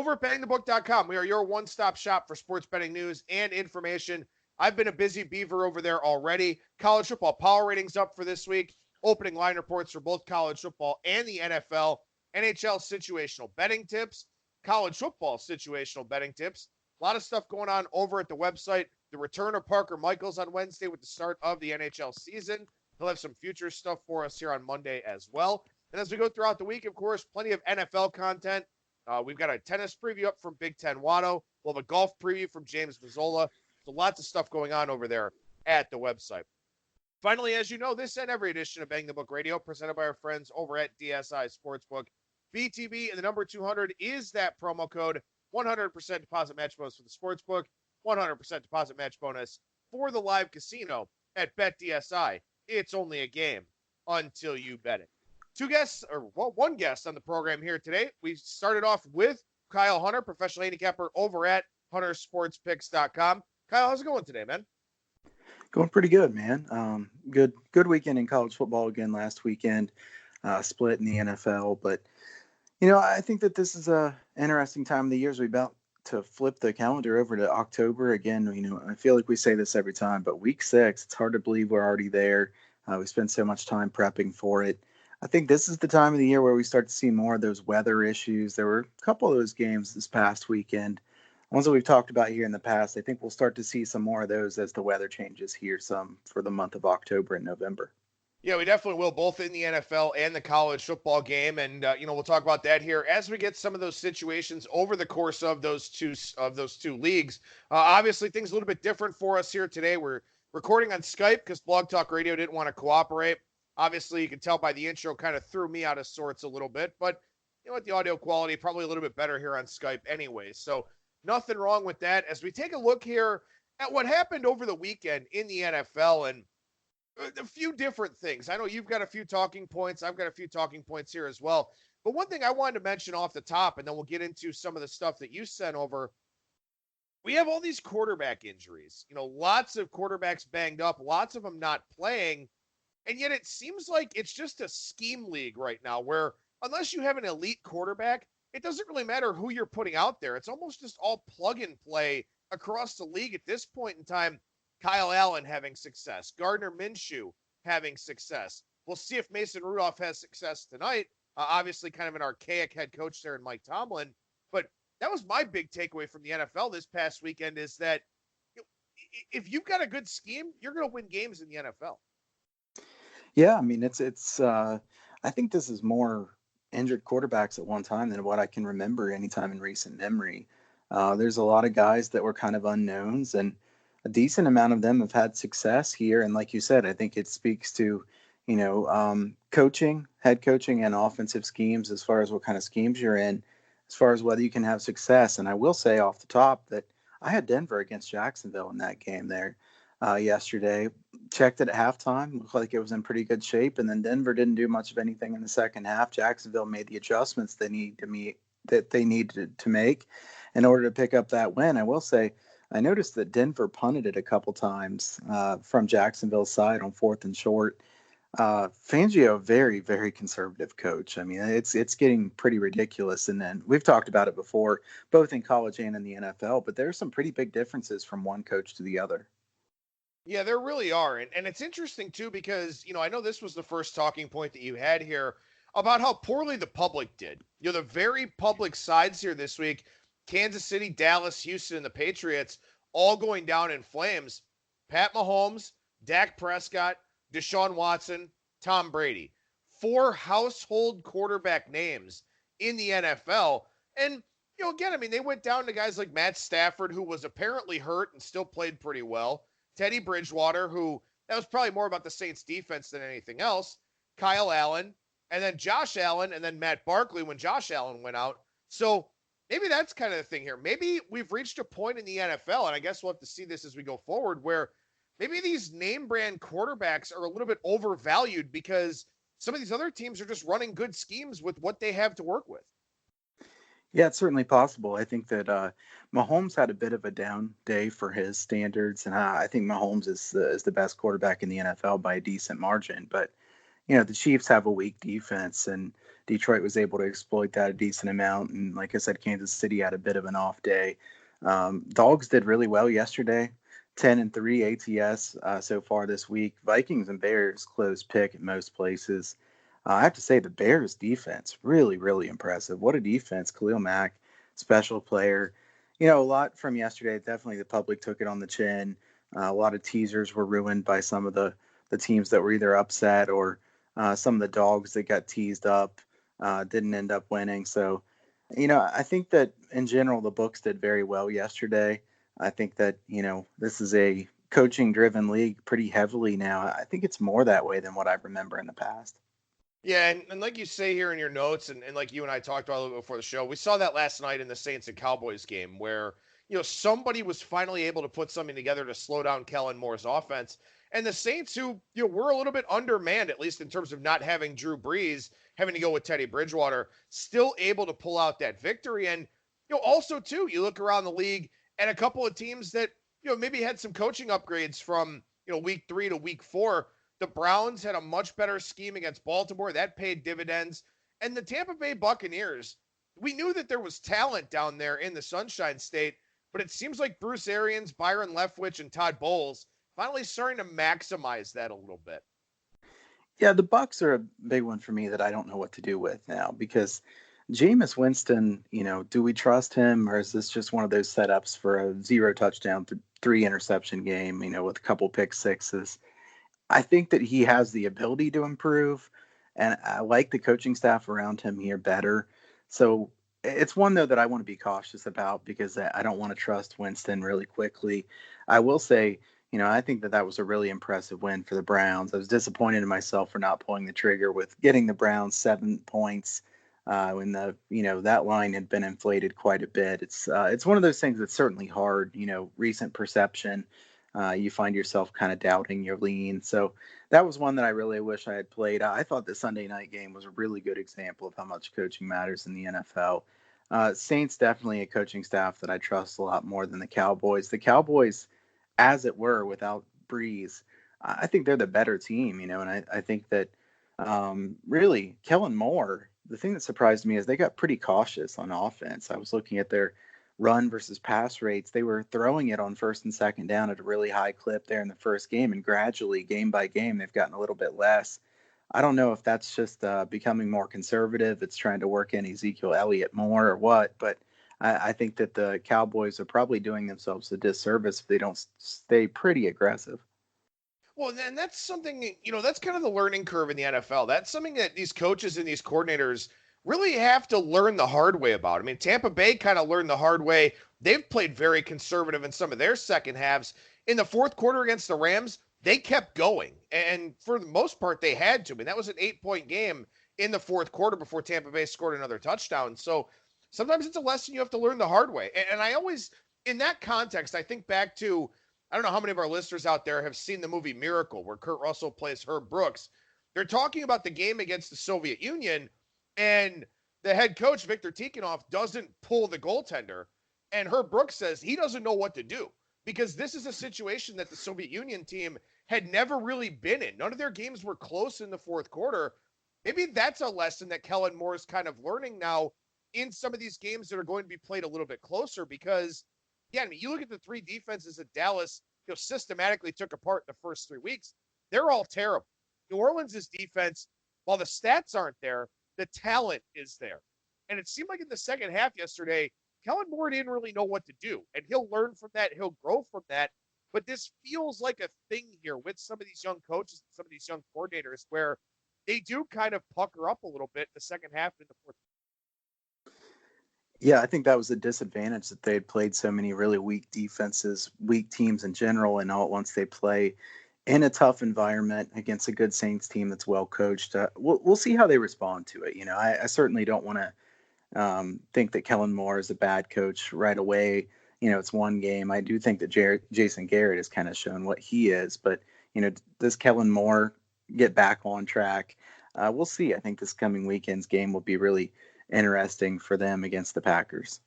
over at BangTheBook.com. We are your one-stop shop for sports betting news and information. I've been a busy beaver over there already. College football power ratings up for this week. Opening line reports for both college football and the NFL. NHL situational betting tips. College football situational betting tips. A lot of stuff going on over at the website. The return of Parker Michaels on Wednesday with the start of the NHL season. He'll have some future stuff for us here on Monday as well. And as we go throughout the week, of course, plenty of NFL content. We've got a tennis preview up from Big Ten Watto. We'll have a golf preview from James Mazzola. So lots of stuff going on over there at the website. Finally, as you know, this and every edition of Bang the Book Radio, presented by our friends over at DSI Sportsbook. BTB and the number 200 is that promo code. 100% deposit match bonus for the sportsbook. 100% deposit match bonus for the live casino at BetDSI. It's only a game until you bet it. One guest on the program here today. We started off with Kyle Hunter, professional handicapper over at HunterSportsPicks.com. Kyle, how's it going today, man? Going pretty good, man. Good weekend in college football again last weekend. Split in the NFL, but I think that this is a interesting time of the year as we about to flip the calendar over to October again. I feel like we say this every time, but week 6, it's hard to believe we're already there. We spend so much time prepping for it. I think this is the time of the year where we start to see more of those weather issues. There were a couple of those games this past weekend, ones that we've talked about here in the past. I think we'll start to see some more of those as the weather changes here some for the month of October and November. Yeah, we definitely will, both in the NFL and the college football game. And, we'll talk about that here as we get some of those situations over the course of those two leagues. Obviously, things a little bit different for us here today. We're recording on Skype because Blog Talk Radio didn't want to cooperate. Obviously, you can tell by the intro kind of threw me out of sorts a little bit. But, the audio quality probably a little bit better here on Skype anyway. So nothing wrong with that. As we take a look here at what happened over the weekend in the NFL and a few different things. I know you've got a few talking points. I've got a few talking points here as well. But one thing I wanted to mention off the top, and then we'll get into some of the stuff that you sent over. We have all these quarterback injuries. Lots of quarterbacks banged up, lots of them not playing. And yet it seems like it's just a scheme league right now where unless you have an elite quarterback, it doesn't really matter who you're putting out there. It's almost just all plug and play across the league at this point in time. Kyle Allen having success, Gardner Minshew having success. We'll see if Mason Rudolph has success tonight. Obviously kind of an archaic head coach there in Mike Tomlin. But that was my big takeaway from the NFL this past weekend is that if you've got a good scheme, you're going to win games in the NFL. Yeah, I mean, it's. I think this is more injured quarterbacks at one time than what I can remember anytime in recent memory. There's a lot of guys that were kind of unknowns, and a decent amount of them have had success here. And like you said, I think it speaks to, coaching, head coaching, and offensive schemes as far as what kind of schemes you're in, as far as whether you can have success. And I will say off the top that I had Denver against Jacksonville in that game there yesterday. Checked it at halftime, looked like it was in pretty good shape, and then Denver didn't do much of anything in the second half. Jacksonville made the adjustments they needed to make in order to pick up that win. I will say, I noticed that Denver punted it a couple times from Jacksonville's side on 4th and short. Fangio, very, very conservative coach. I mean, it's getting pretty ridiculous. And then we've talked about it before, both in college and in the NFL, but there are some pretty big differences from one coach to the other. Yeah, there really are. And it's interesting, too, because, I know this was the first talking point that you had here about how poorly the public did. The very public sides here this week, Kansas City, Dallas, Houston, and the Patriots all going down in flames. Pat Mahomes, Dak Prescott, Deshaun Watson, Tom Brady. 4 household quarterback names in the NFL. And, again, I mean, they went down to guys like Matt Stafford, who was apparently hurt and still played pretty well. Teddy Bridgewater, who that was probably more about the Saints defense than anything else. Kyle Allen, and then Josh Allen, and then Matt Barkley when Josh Allen went out. So maybe that's kind of the thing here. Maybe we've reached a point in the NFL, and I guess we'll have to see this as we go forward, where maybe these name brand quarterbacks are a little bit overvalued because some of these other teams are just running good schemes with what they have to work with. Yeah, it's certainly possible. I think that Mahomes had a bit of a down day for his standards, and I think Mahomes is the best quarterback in the NFL by a decent margin. But, the Chiefs have a weak defense, and Detroit was able to exploit that a decent amount. And like I said, Kansas City had a bit of an off day. Dogs did really well yesterday. 10-3 ATS so far this week. Vikings and Bears close pick at most places. I have to say the Bears defense, really, really impressive. What a defense. Khalil Mack, special player. A lot from yesterday. Definitely the public took it on the chin. A lot of teasers were ruined by some of the teams that were either upset or some of the dogs that got teased up didn't end up winning. So, I think that in general, the books did very well yesterday. I think that, this is a coaching driven league pretty heavily now. I think it's more that way than what I remember in the past. Yeah, and like you say here in your notes, and like you and I talked about a little bit before the show, we saw that last night in the Saints and Cowboys game where, somebody was finally able to put something together to slow down Kellen Moore's offense. And the Saints, who, were a little bit undermanned, at least in terms of not having Drew Brees, having to go with Teddy Bridgewater, still able to pull out that victory. And, also, too, you look around the league and a couple of teams that, maybe had some coaching upgrades from, week 3 to week 4. The Browns had a much better scheme against Baltimore. That paid dividends. And the Tampa Bay Buccaneers, we knew that there was talent down there in the Sunshine State, but it seems like Bruce Arians, Byron Leftwich, and Todd Bowles finally starting to maximize that a little bit. Yeah, the Bucs are a big one for me that I don't know what to do with now because Jameis Winston, do we trust him or is this just one of those setups for a 0 touchdown, 3 interception game, with a couple pick sixes? I think that he has the ability to improve, and I like the coaching staff around him here better. So it's one, though, that I want to be cautious about because I don't want to trust Winston really quickly. I will say, I think that was a really impressive win for the Browns. I was disappointed in myself for not pulling the trigger with getting the Browns 7 points when that line had been inflated quite a bit. It's one of those things that's certainly hard, recent perception. You find yourself kind of doubting your lean. So that was one that I really wish I had played. I thought the Sunday night game was a really good example of how much coaching matters in the NFL. Saints, definitely a coaching staff that I trust a lot more than the Cowboys. The Cowboys, as it were, without Breeze, I think they're the better team, and I think that really Kellen Moore, the thing that surprised me is they got pretty cautious on offense. I was looking at their run versus pass rates. They were throwing it on first and second down at a really high clip there in the first game, and gradually, game by game, they've gotten a little bit less. I don't know if that's just becoming more conservative. It's trying to work in Ezekiel Elliott more or what, but I think that the Cowboys are probably doing themselves a disservice if they don't stay pretty aggressive. Well, then that's something, that's kind of the learning curve in the NFL. That's something that these coaches and these coordinators really have to learn the hard way about. I mean, Tampa Bay kind of learned the hard way. They've played very conservative in some of their second halves. In the fourth quarter against the Rams, they kept going. And for the most part, they had to. I mean, that was an 8-point game in the fourth quarter before Tampa Bay scored another touchdown. So sometimes it's a lesson you have to learn the hard way. And I always, in that context, I think back to, I don't know how many of our listeners out there have seen the movie Miracle, where Kurt Russell plays Herb Brooks. They're talking about the game against the Soviet Union, and the head coach, Viktor Tikhonov, doesn't pull the goaltender. And Herb Brooks says he doesn't know what to do because this is a situation that the Soviet Union team had never really been in. None of their games were close in the fourth quarter. Maybe that's a lesson that Kellen Moore is kind of learning now in some of these games that are going to be played a little bit closer because, yeah, I mean, you look at the 3 defenses that Dallas systematically took apart in the first 3 weeks. They're all terrible. New Orleans' defense, while the stats aren't there, the talent is there. And it seemed like in the second half yesterday, Kellen Moore didn't really know what to do. And he'll learn from that. He'll grow from that. But this feels like a thing here with some of these young coaches and some of these young coordinators where they do kind of pucker up a little bit in the second half and the fourth. Yeah, I think that was a disadvantage that they had played so many really weak defenses, weak teams in general, and all at once they play in a tough environment against a good Saints team that's well coached. We'll see how they respond to it. I certainly don't want to think that Kellen Moore is a bad coach right away. It's one game. I do think that Jason Garrett has kind of shown what he is, but does Kellen Moore get back on track? We'll see. I think this coming weekend's game will be really interesting for them against the Packers.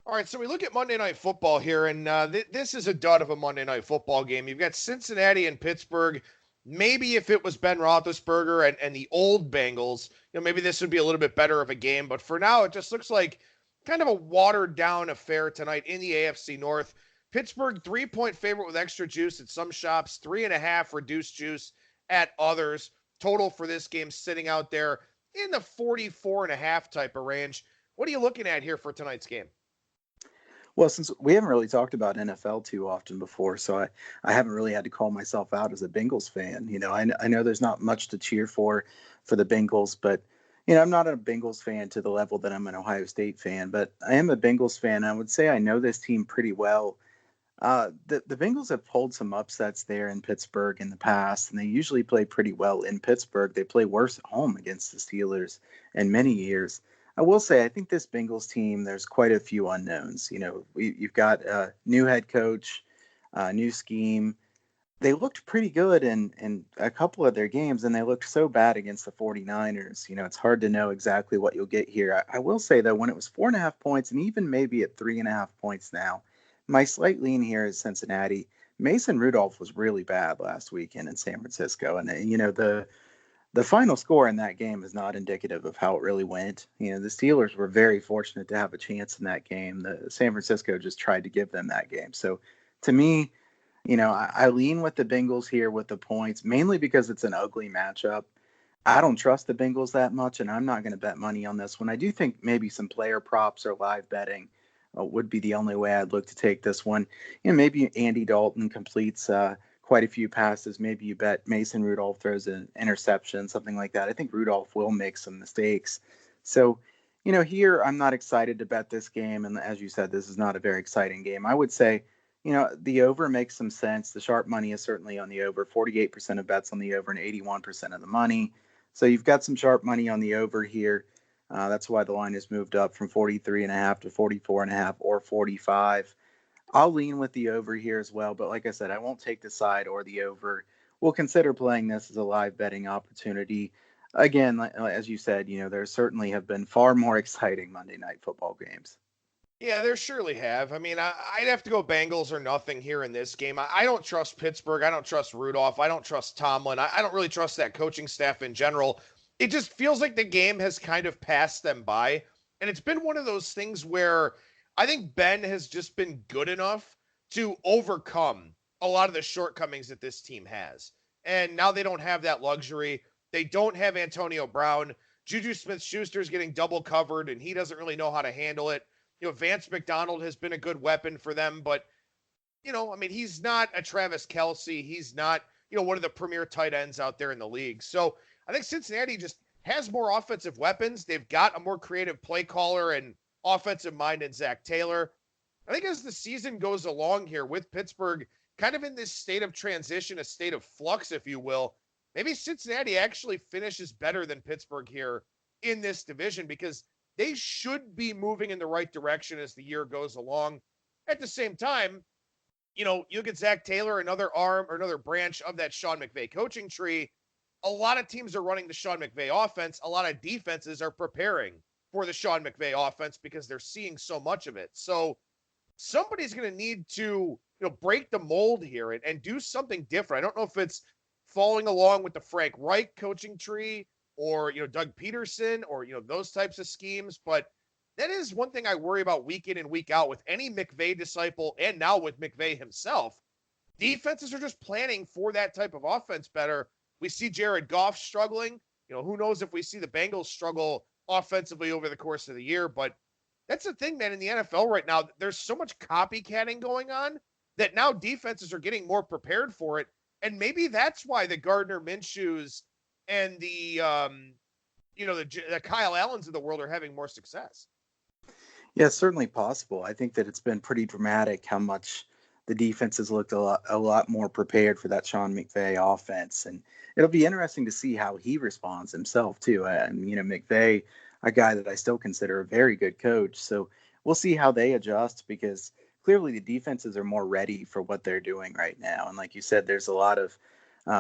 All right, so we look at Monday Night Football here, and this is a dud of a Monday Night Football game. You've got Cincinnati and Pittsburgh. Maybe if it was Ben Roethlisberger and the old Bengals, maybe this would be a little bit better of a game. But for now, it just looks like kind of a watered down affair tonight in the AFC North. Pittsburgh 3-point favorite with extra juice at some shops, 3.5 reduced juice at others. Total for this game sitting out there in the 44.5 type of range. What are you looking at here for tonight's game? Well, since we haven't really talked about NFL too often before, so I haven't really had to call myself out as a Bengals fan. I know there's not much to cheer for the Bengals, but, I'm not a Bengals fan to the level that I'm an Ohio State fan, but I am a Bengals fan. I would say I know this team pretty well. The Bengals have pulled some upsets there in Pittsburgh in the past, and they usually play pretty well in Pittsburgh. They play worse at home against the Steelers in many years. I will say, I think this Bengals team, there's quite a few unknowns. You've got a new head coach, new scheme. They looked pretty good in a couple of their games, and they looked so bad against the 49ers. It's hard to know exactly what you'll get here. I will say, though, when it was 4.5 points, and even maybe at 3.5 points now, my slight lean here is Cincinnati. Mason Rudolph was really bad last weekend in San Francisco, and the final score in that game is not indicative of how it really went. The Steelers were very fortunate to have a chance in that game. The San Francisco just tried to give them that game. So to me, I lean with the Bengals here with the points, mainly because it's an ugly matchup. I don't trust the Bengals that much, and I'm not going to bet money on this one. I do think maybe some player props or live betting would be the only way I'd look to take this one. Maybe Andy Dalton completes quite a few passes. Maybe you bet Mason Rudolph throws an interception, something like that. I think Rudolph will make some mistakes. So, here I'm not excited to bet this game. And as you said, this is not a very exciting game. I would say, the over makes some sense. The sharp money is certainly on the over. 48% of bets on the over and 81% of the money. So you've got some sharp money on the over here. That's why the line has moved up from 43.5 to 44.5 or 45. I'll lean with the over here as well, but like I said, I won't take the side or the over. We'll consider playing this as a live betting opportunity. Again, as you said, there certainly have been far more exciting Monday Night Football games. Yeah, there surely have. I mean, I'd have to go Bengals or nothing here in this game. I don't trust Pittsburgh. I don't trust Rudolph. I don't trust Tomlin. I don't really trust that coaching staff in general. It just feels like the game has kind of passed them by. And it's been one of those things where I think Ben has just been good enough to overcome a lot of the shortcomings that this team has. And now they don't have that luxury. They don't have Antonio Brown. Juju Smith-Schuster's getting double covered, and he doesn't really know how to handle it. Vance McDonald has been a good weapon for them, but, he's not a Travis Kelce. He's not, one of the premier tight ends out there in the league. So I think Cincinnati just has more offensive weapons. They've got a more creative play caller and offensive mind in Zach Taylor. I think as the season goes along here with Pittsburgh kind of in this state of transition, a state of flux, if you will, maybe Cincinnati actually finishes better than Pittsburgh here in this division because they should be moving in the right direction as the year goes along. At the same time, you look at Zach Taylor, another arm or another branch of that Sean McVay coaching tree. A lot of teams are running the Sean McVay offense. A lot of defenses are preparing for the Sean McVay offense because they're seeing so much of it. So somebody's going to need to, break the mold here and do something different. I don't know if it's following along with the Frank Reich coaching tree or, Doug Peterson or, those types of schemes. But that is one thing I worry about week in and week out with any McVay disciple and now with McVay himself. Defenses are just planning for that type of offense better. We see Jared Goff struggling. Who knows if we see the Bengals struggle offensively over the course of the year. But that's the thing, man, in the NFL right now, there's so much copycatting going on that now defenses are getting more prepared for it. And maybe that's why the Gardner Minshew's and the Kyle Allens of the world are having more success. Yeah, it's certainly possible. I think that it's been pretty dramatic how much the defense has looked a lot more prepared for that Sean McVay offense. And it'll be interesting to see how he responds himself, too. McVay, a guy that I still consider a very good coach. So we'll see how they adjust because clearly the defenses are more ready for what they're doing right now. And like you said, there's a lot of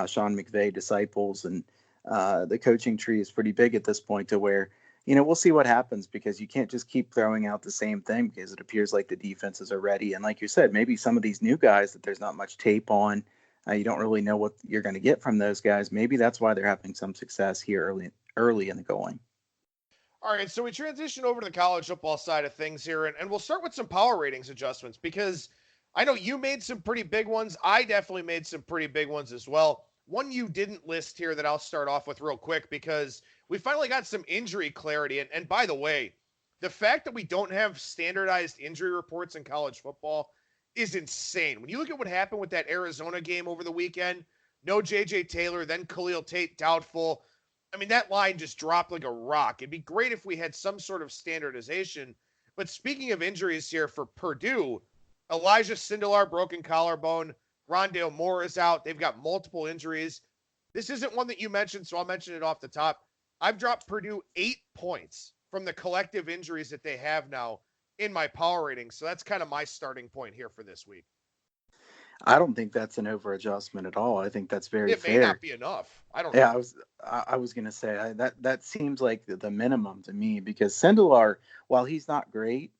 Sean McVay disciples and the coaching tree is pretty big at this point to where, we'll see what happens because you can't just keep throwing out the same thing because it appears like the defenses are ready. And like you said, maybe some of these new guys that there's not much tape on, You don't really know what you're going to get from those guys. Maybe that's why they're having some success here early in the going. All right, so we transition over to the college football side of things here, and we'll start with some power ratings adjustments because I know you made some pretty big ones. I definitely made some pretty big ones as well. One you didn't list here that I'll start off with real quick because we finally got some injury clarity. And by the way, the fact that we don't have standardized injury reports in college football is insane. When you look at what happened with that Arizona game over the weekend, no J.J. Taylor, then Khalil Tate doubtful. I mean, that line just dropped like a rock. It'd be great if we had some sort of standardization. But speaking of injuries here for Purdue, Elijah Sindelar, broken collarbone. Rondale Moore is out. They've got multiple injuries. This isn't one that you mentioned, so I'll mention it off the top. I've dropped Purdue 8 points from the collective injuries that they have now in my power rating. So that's kind of my starting point here for this week. I don't think that's an over adjustment at all. I think that's very fair. It may not be enough. I don't know. Yeah, I was going to say that seems like the minimum to me because Sindelar, while he's not great,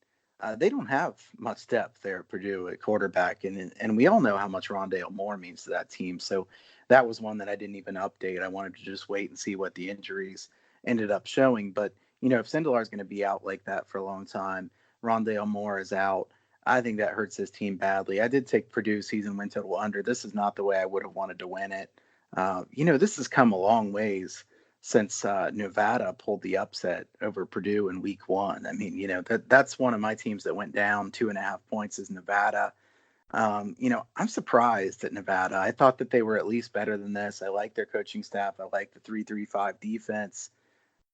they don't have much depth there at Purdue at quarterback, and we all know how much Rondale Moore means to that team. So that was one that I didn't even update. I wanted to just wait and see what the injuries ended up showing. But if Sindelar is going to be out like that for a long time, Rondale Moore is out. I think that hurts his team badly. I did take Purdue season win total under. This is not the way I would have wanted to win it. This has come a long ways since Nevada pulled the upset over Purdue in week 1. I mean, that's one of my teams that went down 2.5 points is Nevada. I'm surprised at Nevada. I thought that they were at least better than this. I like their coaching staff. I like the 3-3-5 defense.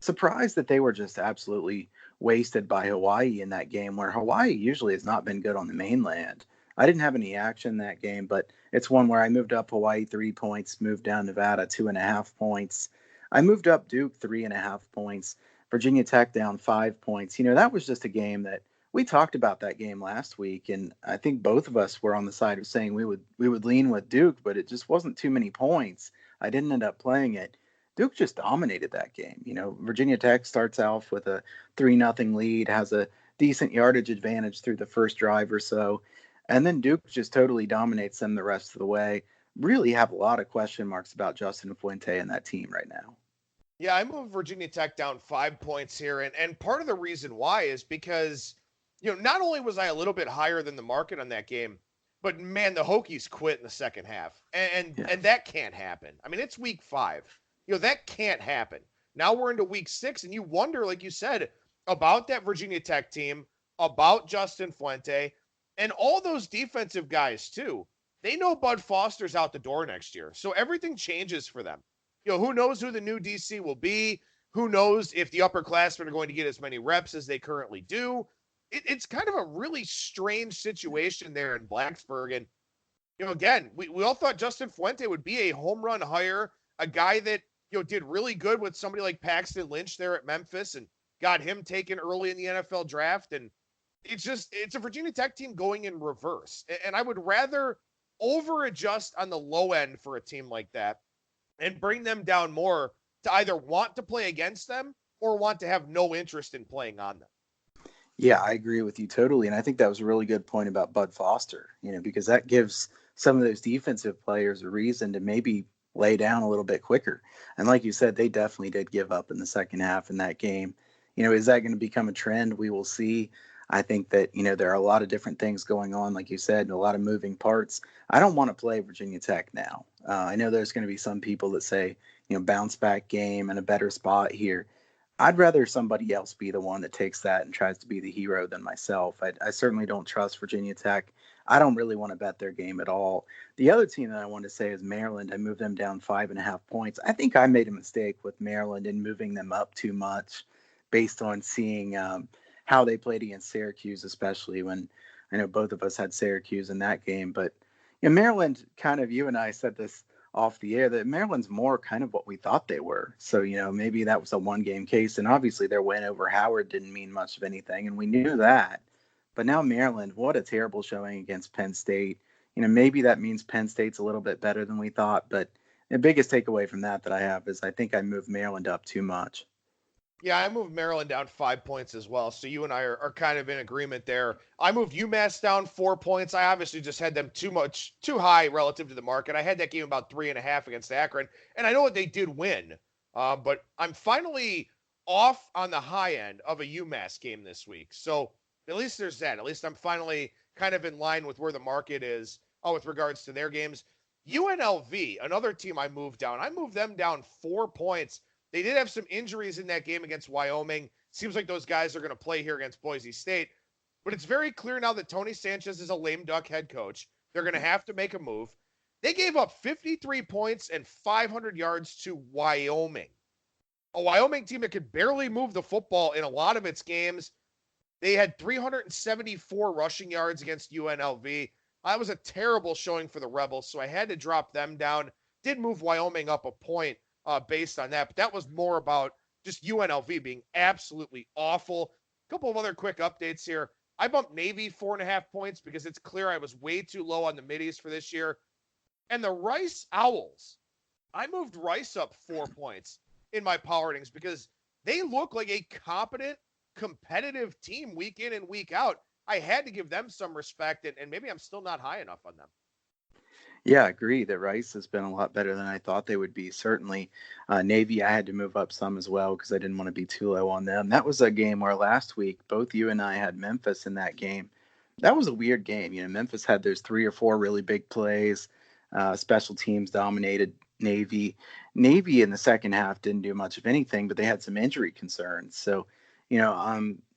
Surprised that they were just absolutely wasted by Hawaii in that game, where Hawaii usually has not been good on the mainland. I didn't have any action in that game, but it's one where I moved up Hawaii 3 points, moved down Nevada 2.5 points. I moved up Duke 3.5 points, Virginia Tech down 5 points. That was just a game that we talked about that game last week, and I think both of us were on the side of saying we would lean with Duke, but it just wasn't too many points. I didn't end up playing it. Duke just dominated that game. Virginia Tech starts off with a 3-0 lead, has a decent yardage advantage through the first drive or so. And then Duke just totally dominates them the rest of the way. Really have a lot of question marks about Justin Fuente and that team right now. Yeah, I moved Virginia Tech down 5 points here. And part of the reason why is because, not only was I a little bit higher than the market on that game, but man, the Hokies quit in the second half. And that can't happen. I mean, it's week 5. That can't happen. Now we're into week 6, and you wonder, like you said, about that Virginia Tech team, about Justin Fuente, and all those defensive guys, too. They know Bud Foster's out the door next year, so everything changes for them. Who knows who the new DC will be? Who knows if the upperclassmen are going to get as many reps as they currently do? It's kind of a really strange situation there in Blacksburg. And, again, we all thought Justin Fuente would be a home run hire, a guy that, did really good with somebody like Paxton Lynch there at Memphis and got him taken early in the NFL draft. And it's a Virginia Tech team going in reverse. And I would rather over adjust on the low end for a team like that and bring them down more to either want to play against them or want to have no interest in playing on them. Yeah, I agree with you totally. And I think that was a really good point about Bud Foster, because that gives some of those defensive players a reason to maybe lay down a little bit quicker. And like you said, they definitely did give up in the second half in that game. Is that going to become a trend? We will see. I think that, there are a lot of different things going on, like you said, and a lot of moving parts. I don't want to play Virginia Tech now. I know there's going to be some people that say, bounce back game and a better spot here. I'd rather somebody else be the one that takes that and tries to be the hero than myself. I certainly don't trust Virginia Tech. I don't really want to bet their game at all. The other team that I want to say is Maryland. I moved them down 5.5 points. I think I made a mistake with Maryland in moving them up too much based on seeing how they played against Syracuse, especially when I know both of us had Syracuse in that game. But Maryland, kind of, you and I said this off the air, that Maryland's more kind of what we thought they were. So, maybe that was a one-game case. And obviously their win over Howard didn't mean much of anything, and we knew that. But now Maryland, what a terrible showing against Penn State. Maybe that means Penn State's a little bit better than we thought. But the biggest takeaway from that I have is I think I moved Maryland up too much. Yeah, I moved Maryland down 5 points as well. So you and I are kind of in agreement there. I moved UMass down 4 points. I obviously just had them too high relative to the market. I had that game about 3.5 against Akron, and I know what they did win. But I'm finally off on the high end of a UMass game this week. So at least there's that. At least I'm finally kind of in line with where the market is with regards to their games. UNLV, another team I moved down. I moved them down 4 points. They did have some injuries in that game against Wyoming. Seems like those guys are going to play here against Boise State. But it's very clear now that Tony Sanchez is a lame duck head coach. They're going to have to make a move. They gave up 53 points and 500 yards to Wyoming. A Wyoming team that could barely move the football in a lot of its games. They had 374 rushing yards against UNLV. That was a terrible showing for the Rebels, so I had to drop them down. Did move Wyoming up a point based on that, but that was more about just UNLV being absolutely awful. A couple of other quick updates here. I bumped Navy 4.5 points because it's clear I was way too low on the middies for this year. And the Rice Owls, I moved Rice up 4 points in my power ratings because they look like a competent, competitive team week in and week out. I had to give them some respect, and maybe I'm still not high enough on them. Yeah, I agree that Rice has been a lot better than I thought they would be. Certainly, Navy, I had to move up some as well because I didn't want to be too low on them. That was a game where last week, both you and I had Memphis in that game. That was a weird game. Memphis had those 3 or 4 really big plays. Special teams dominated Navy. Navy in the second half didn't do much of anything, but they had some injury concerns. So,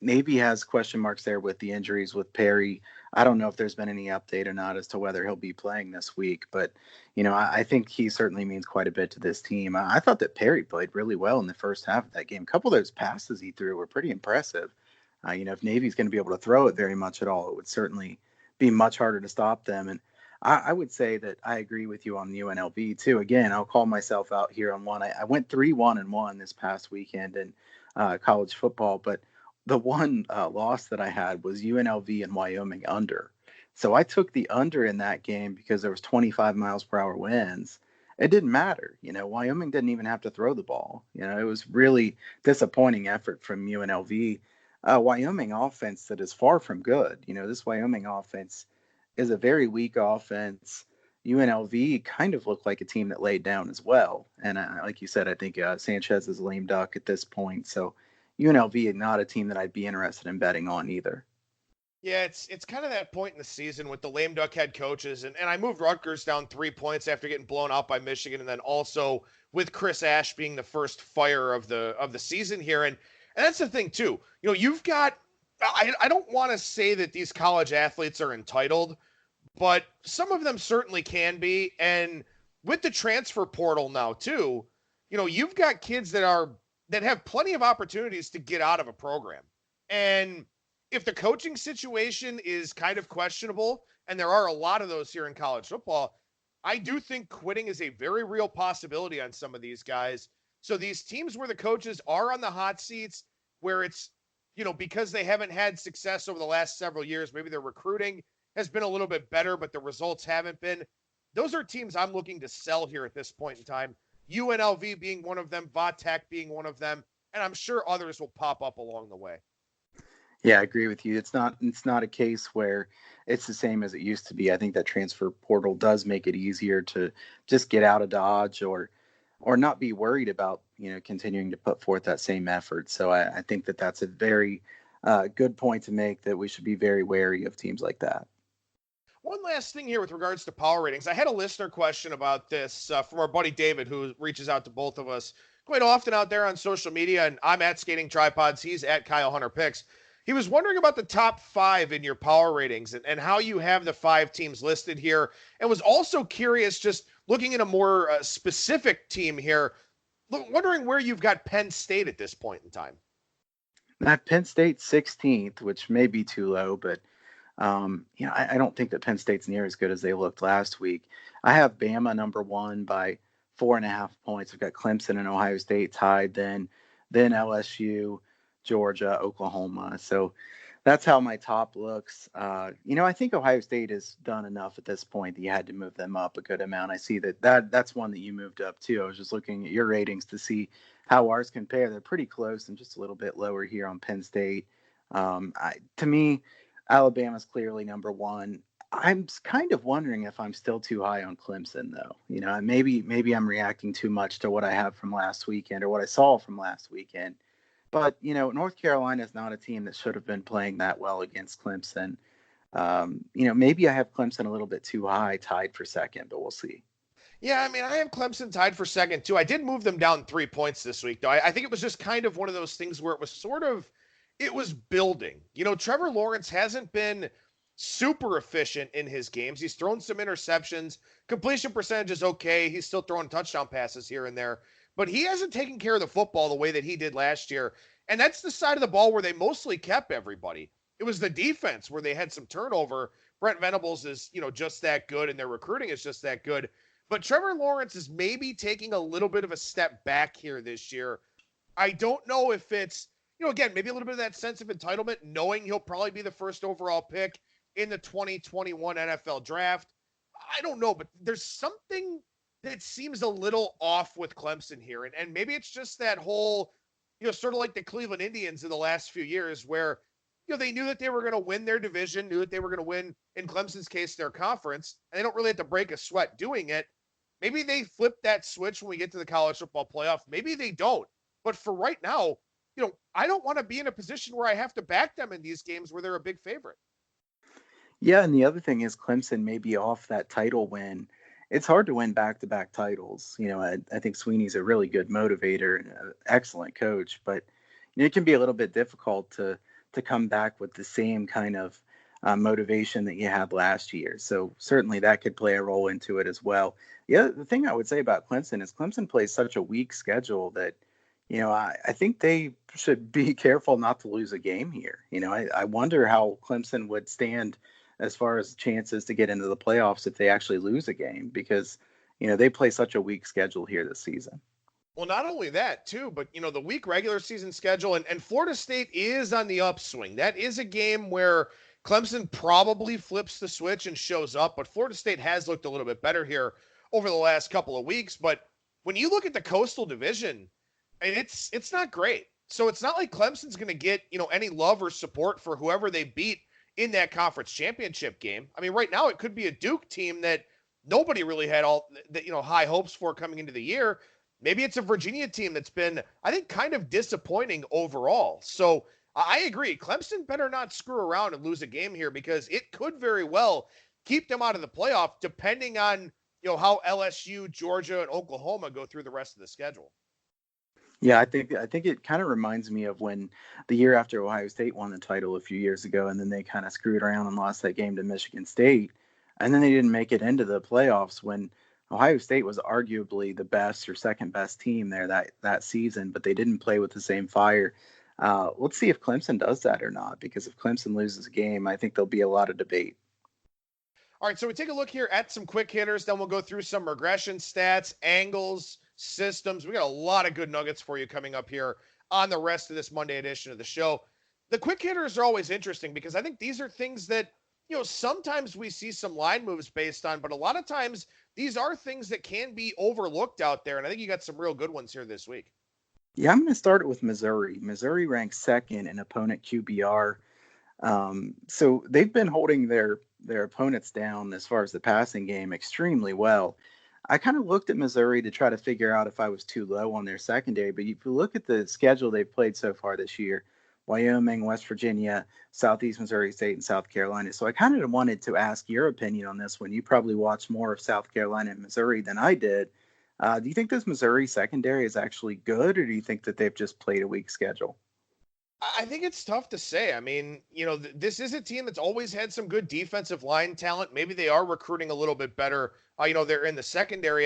Navy has question marks there with the injuries with Perry. I don't know if there's been any update or not as to whether he'll be playing this week, but I think he certainly means quite a bit to this team. I thought that Perry played really well in the first half of that game. A couple of those passes he threw were pretty impressive. If Navy's going to be able to throw it very much at all, it would certainly be much harder to stop them. And I would say that I agree with you on UNLV too. Again, I'll call myself out here on one. I went 3-1-1 this past weekend in college football, but the one loss that I had was UNLV and Wyoming under. So I took the under in that game because there was 25 miles per hour winds. It didn't matter. Wyoming didn't even have to throw the ball. It was really disappointing effort from UNLV. Wyoming offense that is far from good. This Wyoming offense is a very weak offense. UNLV kind of looked like a team that laid down as well. And like you said, I think Sanchez is a lame duck at this point. So UNLV is not a team that I'd be interested in betting on either. Yeah, it's kind of that point in the season with the lame duck head coaches. And I moved Rutgers down 3 points after getting blown out by Michigan. And then also with Chris Ash being the first fire of the season here. And that's the thing, too. You've got I don't want to say that these college athletes are entitled, but some of them certainly can be. And with the transfer portal now, too, you've got kids that have plenty of opportunities to get out of a program. And if the coaching situation is kind of questionable, and there are a lot of those here in college football, I do think quitting is a very real possibility on some of these guys. So these teams where the coaches are on the hot seats, where it's, because they haven't had success over the last several years, maybe their recruiting has been a little bit better, but the results haven't been. Those are teams I'm looking to sell here at this point in time. UNLV being one of them, Vatech being one of them, and I'm sure others will pop up along the way. Yeah, I agree with you. It's not a case where it's the same as it used to be. I think that transfer portal does make it easier to just get out of Dodge or not be worried about, continuing to put forth that same effort. So I think that that's a very good point to make, that we should be very wary of teams like that. One last thing here with regards to power ratings. I had a listener question about this from our buddy David, who reaches out to both of us quite often out there on social media, and I'm at Skating Tripods. He's at Kyle Hunter Picks. He was wondering about the top 5 in your power ratings and how you have the 5 teams listed here, and was also curious, just looking at a more specific team here, wondering where you've got Penn State at this point in time. That Penn State 16th, which may be too low, but I don't think that Penn State's near as good as they looked last week. I have Bama number 1 by 4.5 points. I've got Clemson and Ohio State tied, then LSU, Georgia, Oklahoma. So that's how my top looks. I think Ohio State has done enough at this point that you had to move them up a good amount. I see that's one that you moved up too. I was just looking at your ratings to see how ours compare. They're pretty close and just a little bit lower here on Penn State. To me, Alabama's clearly number one. I'm kind of wondering if I'm still too high on Clemson, though. Maybe I'm reacting too much to what I have from last weekend or what I saw from last weekend. But North Carolina is not a team that should have been playing that well against Clemson. Maybe I have Clemson a little bit too high, tied for second, but we'll see. Yeah, I mean, I have Clemson tied for second, too. I did move them down 3 points this week, though. I think it was just kind of one of those things where it was building. Trevor Lawrence hasn't been super efficient in his games. He's thrown some interceptions. Completion percentage is okay. He's still throwing touchdown passes here and there. But he hasn't taken care of the football the way that he did last year. And that's the side of the ball where they mostly kept everybody. It was the defense where they had some turnover. Brent Venables is, just that good, and their recruiting is just that good. But Trevor Lawrence is maybe taking a little bit of a step back here this year. I don't know if it's, again, maybe a little bit of that sense of entitlement, knowing he'll probably be the first overall pick in the 2021 NFL draft. I don't know, but there's something that seems a little off with Clemson here. And maybe it's just that whole, sort of like the Cleveland Indians in the last few years where, they knew that they were going to win their division, knew that they were going to win, in Clemson's case, their conference, and they don't really have to break a sweat doing it. Maybe they flip that switch when we get to the college football playoff. Maybe they don't. But for right now, I don't want to be in a position where I have to back them in these games where they're a big favorite. Yeah, and the other thing is Clemson may be off that title win. It's hard to win back-to-back titles. I think Sweeney's a really good motivator and an excellent coach, but it can be a little bit difficult to come back with the same kind of motivation that you had last year. So certainly that could play a role into it as well. The thing I would say about Clemson is Clemson plays such a weak schedule that, I think they should be careful not to lose a game here. I wonder how Clemson would stand as far as chances to get into the playoffs if they actually lose a game because, they play such a weak schedule here this season. Well, not only that, too, but, the weak regular season schedule, and Florida State is on the upswing. That is a game where Clemson probably flips the switch and shows up, but Florida State has looked a little bit better here over the last couple of weeks. But when you look at the Coastal Division, it's not great. So it's not like Clemson's going to get, any love or support for whoever they beat in that conference championship game. I mean, right now it could be a Duke team that nobody really had all that, high hopes for coming into the year. Maybe it's a Virginia team that's been, I think, kind of disappointing overall. So I agree. Clemson better not screw around and lose a game here because it could very well keep them out of the playoff depending on, how LSU, Georgia, and Oklahoma go through the rest of the schedule. Yeah, I think it kind of reminds me of when the year after Ohio State won the title a few years ago, and then they kind of screwed around and lost that game to Michigan State, and then they didn't make it into the playoffs when Ohio State was arguably the best or second best team there that season, but they didn't play with the same fire. Let's see if Clemson does that or not, because if Clemson loses a game, I think there'll be a lot of debate. All right, so we take a look here at some quick hitters, then we'll go through some regression stats, angles, systems. We got a lot of good nuggets for you coming up here on the rest of this Monday edition of the show. The quick hitters are always interesting because I think these are things that, sometimes we see some line moves based on, but a lot of times these are things that can be overlooked out there. And I think you got some real good ones here this week. Yeah, I'm going to start it with Missouri. Missouri ranks second in opponent QBR. So they've been holding their opponents down as far as the passing game extremely well. I kind of looked at Missouri to try to figure out if I was too low on their secondary, but if you look at the schedule they've played so far this year, Wyoming, West Virginia, Southeast Missouri State, and South Carolina. So I kind of wanted to ask your opinion on this one. You probably watched more of South Carolina and Missouri than I did. Do you think this Missouri secondary is actually good, or do you think that they've just played a weak schedule? I think it's tough to say. I mean, this is a team that's always had some good defensive line talent. Maybe they are recruiting a little bit better. They're in the secondary.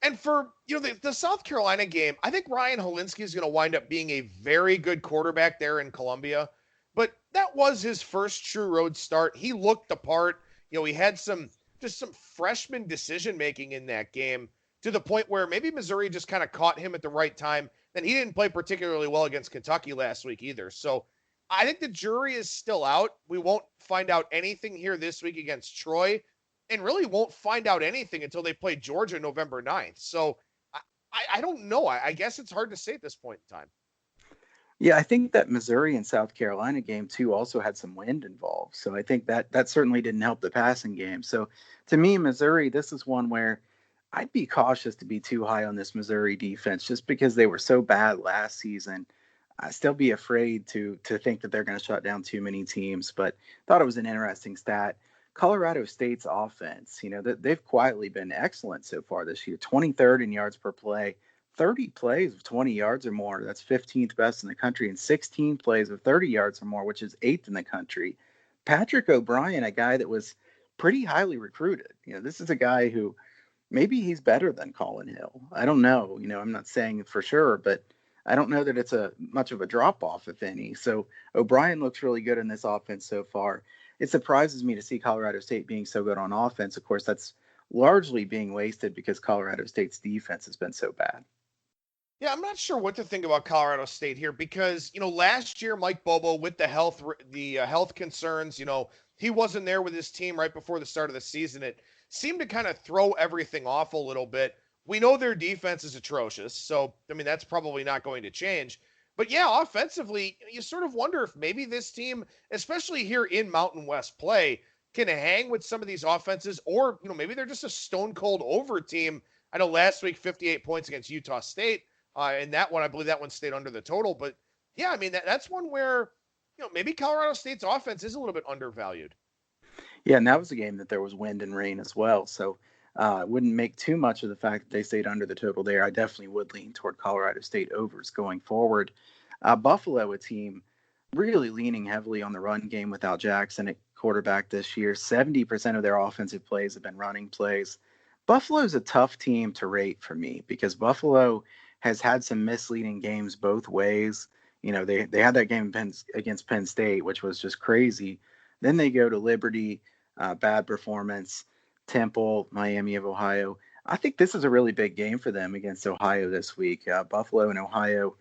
And for, the South Carolina game, I think Ryan Helinski is going to wind up being a very good quarterback there in Columbia. But that was his first true road start. He looked the part. He had some freshman decision-making in that game to the point where maybe Missouri just kind of caught him at the right time. Then he didn't play particularly well against Kentucky last week either. So I think the jury is still out. We won't find out anything here this week against Troy, and really won't find out anything until they play Georgia November 9th. So I don't know. I guess it's hard to say at this point in time. Yeah, I think that Missouri and South Carolina game too also had some wind involved. So I think that certainly didn't help the passing game. So to me, Missouri, this is one where I'd be cautious to be too high on this Missouri defense just because they were so bad last season. I still be afraid to think that they're going to shut down too many teams, but thought it was an interesting stat. Colorado State's offense, they've quietly been excellent so far this year. 23rd in yards per play, 30 plays of 20 yards or more. That's 15th best in the country, and 16 plays of 30 yards or more, which is 8th in the country. Patrick O'Brien, a guy that was pretty highly recruited. This is a guy who maybe he's better than Colin Hill. I don't know. I'm not saying for sure, but I don't know that it's a much of a drop off, if any. So O'Brien looks really good in this offense so far. It surprises me to see Colorado State being so good on offense. Of course, that's largely being wasted because Colorado State's defense has been so bad. Yeah, I'm not sure what to think about Colorado State here because, last year Mike Bobo with the health concerns, he wasn't there with his team right before the start of the season. It seemed to kind of throw everything off a little bit. We know their defense is atrocious, so that's probably not going to change. But yeah, offensively, you sort of wonder if maybe this team, especially here in Mountain West play, can hang with some of these offenses, or maybe they're just a stone cold over team. I know last week 58 points against Utah State. And that one, I believe that one stayed under the total. But yeah, that's one where, maybe Colorado State's offense is a little bit undervalued. Yeah, and that was a game that there was wind and rain as well. So I wouldn't make too much of the fact that they stayed under the total there. I definitely would lean toward Colorado State overs going forward. Buffalo, a team really leaning heavily on the run game without Jackson at quarterback this year. 70% of their offensive plays have been running plays. Buffalo's a tough team to rate for me because Buffalo has had some misleading games both ways. They had that game against Penn State, which was just crazy. Then they go to Liberty, bad performance, Temple, Miami of Ohio. I think this is a really big game for them against Ohio this week. Buffalo and Ohio.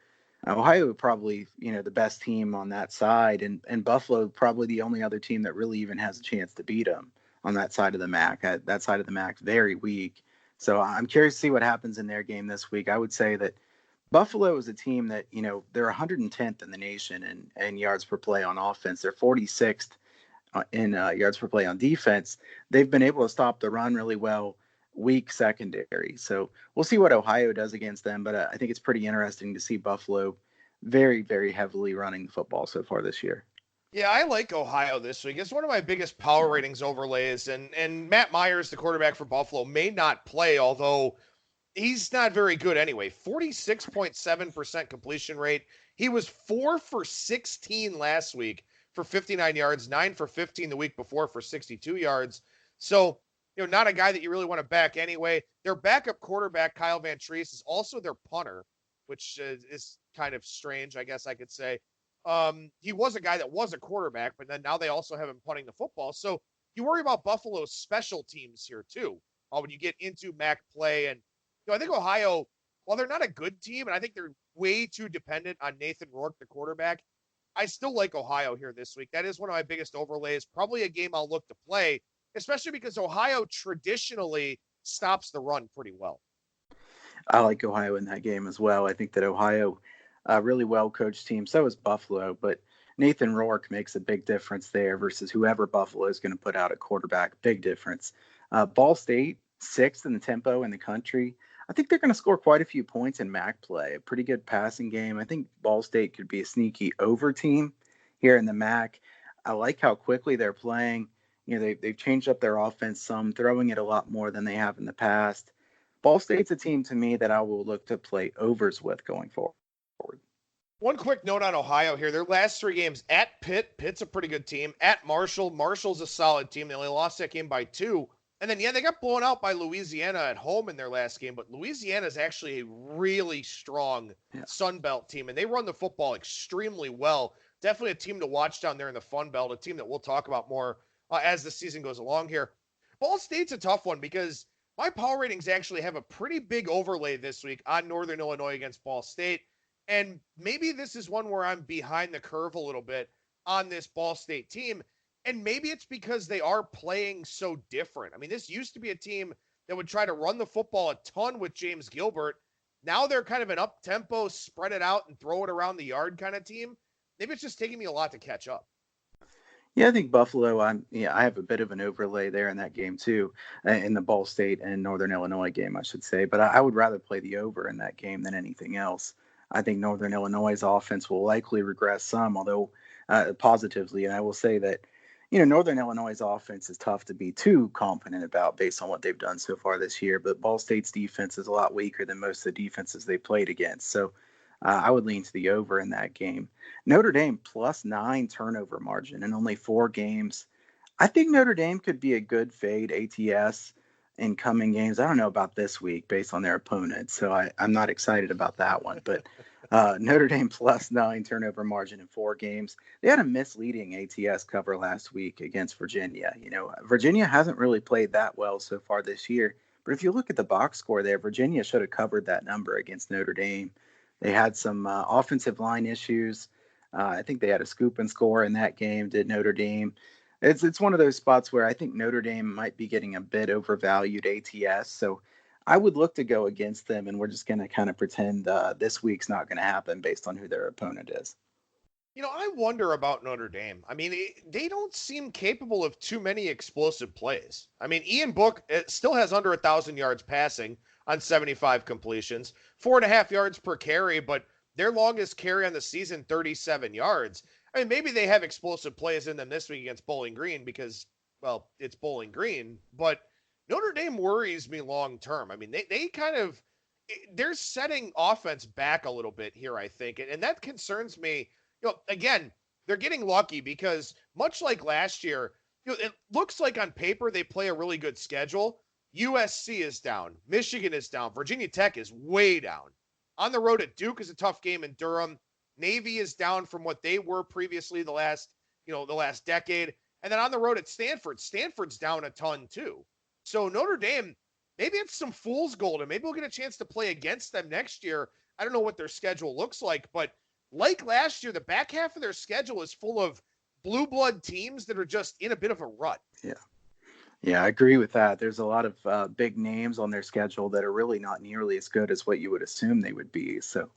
Ohio probably, the best team on that side, and Buffalo probably the only other team that really even has a chance to beat them on that side of the MAC. That side of the MAC, very weak. So I'm curious to see what happens in their game this week. I would say that Buffalo is a team that, they're 110th in the nation in yards per play on offense. They're 46th in yards per play on defense. They've been able to stop the run really well, weak secondary. So we'll see what Ohio does against them. But I think it's pretty interesting to see Buffalo very, very heavily running the football so far this year. Yeah, I like Ohio this week. It's one of my biggest power ratings overlays. And Matt Myers, the quarterback for Buffalo, may not play, although he's not very good anyway. 46.7% completion rate. He was 4 for 16 last week for 59 yards, 9 for 15 the week before for 62 yards. So, not a guy that you really want to back anyway. Their backup quarterback, Kyle Van Treese, is also their punter, which is kind of strange, I guess I could say. He was a guy that was a quarterback, but then now they also have him punting the football. So you worry about Buffalo's special teams here too. When you get into MAC play, and I think Ohio, while they're not a good team, and I think they're way too dependent on Nathan Rourke, the quarterback, I still like Ohio here this week. That is one of my biggest overlays. Probably a game I'll look to play, especially because Ohio traditionally stops the run pretty well. I like Ohio in that game as well. I think that Ohio, really well-coached team. So is Buffalo, but Nathan Rourke makes a big difference there versus whoever Buffalo is going to put out at quarterback. Big difference. Ball State, 6th in the tempo in the country. I think they're going to score quite a few points in MAC play. A pretty good passing game. I think Ball State could be a sneaky over team here in the MAC. I like how quickly they're playing. They've changed up their offense some, throwing it a lot more than they have in the past. Ball State's a team to me that I will look to play overs with going forward. One quick note on Ohio here. Their last 3 games at Pitt. Pitt's a pretty good team. At Marshall. Marshall's a solid team. They only lost that game by 2. And then, they got blown out by Louisiana at home in their last game. But Louisiana is actually a really strong Sun Belt team. And they run the football extremely well. Definitely a team to watch down there in the Fun Belt. A team that we'll talk about more as the season goes along here. Ball State's a tough one because my power ratings actually have a pretty big overlay this week on Northern Illinois against Ball State. And maybe this is one where I'm behind the curve a little bit on this Ball State team. And maybe it's because they are playing so different. This used to be a team that would try to run the football a ton with James Gilbert. Now they're kind of an up-tempo, spread it out and throw it around the yard kind of team. Maybe it's just taking me a lot to catch up. Yeah, I think Buffalo. I have a bit of an overlay there in that game too, in the Ball State and Northern Illinois game, I should say. But I would rather play the over in that game than anything else. I think Northern Illinois' offense will likely regress some, although positively. And I will say that, Northern Illinois' offense is tough to be too confident about based on what they've done so far this year. But Ball State's defense is a lot weaker than most of the defenses they played against. So I would lean to the over in that game. Notre Dame +9 turnover margin in only 4 games. I think Notre Dame could be a good fade ATS in coming games. I don't know about this week based on their opponent, so I'm not excited about that one. But Notre Dame +9 turnover margin in 4 games. They had a misleading ATS cover last week against Virginia. Virginia hasn't really played that well so far this year. But if you look at the box score there, Virginia should have covered that number against Notre Dame. They had some offensive line issues. I think they had a scoop and score in that game, did Notre Dame. It's one of those spots where I think Notre Dame might be getting a bit overvalued ATS. So I would look to go against them, and we're just going to kind of pretend this week's not going to happen based on who their opponent is. I wonder about Notre Dame. I mean, they don't seem capable of too many explosive plays. I mean, Ian Book still has under 1,000 yards passing on 75 completions, 4.5 yards per carry, but their longest carry on the season, 37 yards. I mean, maybe they have explosive plays in them this week against Bowling Green because, well, it's Bowling Green, but Notre Dame worries me long term. I mean, they're setting offense back a little bit here, I think, and that concerns me. Again, they're getting lucky because much like last year, it looks like on paper they play a really good schedule. USC is down. Michigan is down. Virginia Tech is way down. On the road at Duke is a tough game in Durham. Navy is down from what they were previously the last decade. And then on the road at Stanford, Stanford's down a ton too. So Notre Dame, maybe it's some fool's gold, and maybe we'll get a chance to play against them next year. I don't know what their schedule looks like, but like last year, the back half of their schedule is full of blue blood teams that are just in a bit of a rut. Yeah, I agree with that. There's a lot of big names on their schedule that are really not nearly as good as what you would assume they would be. So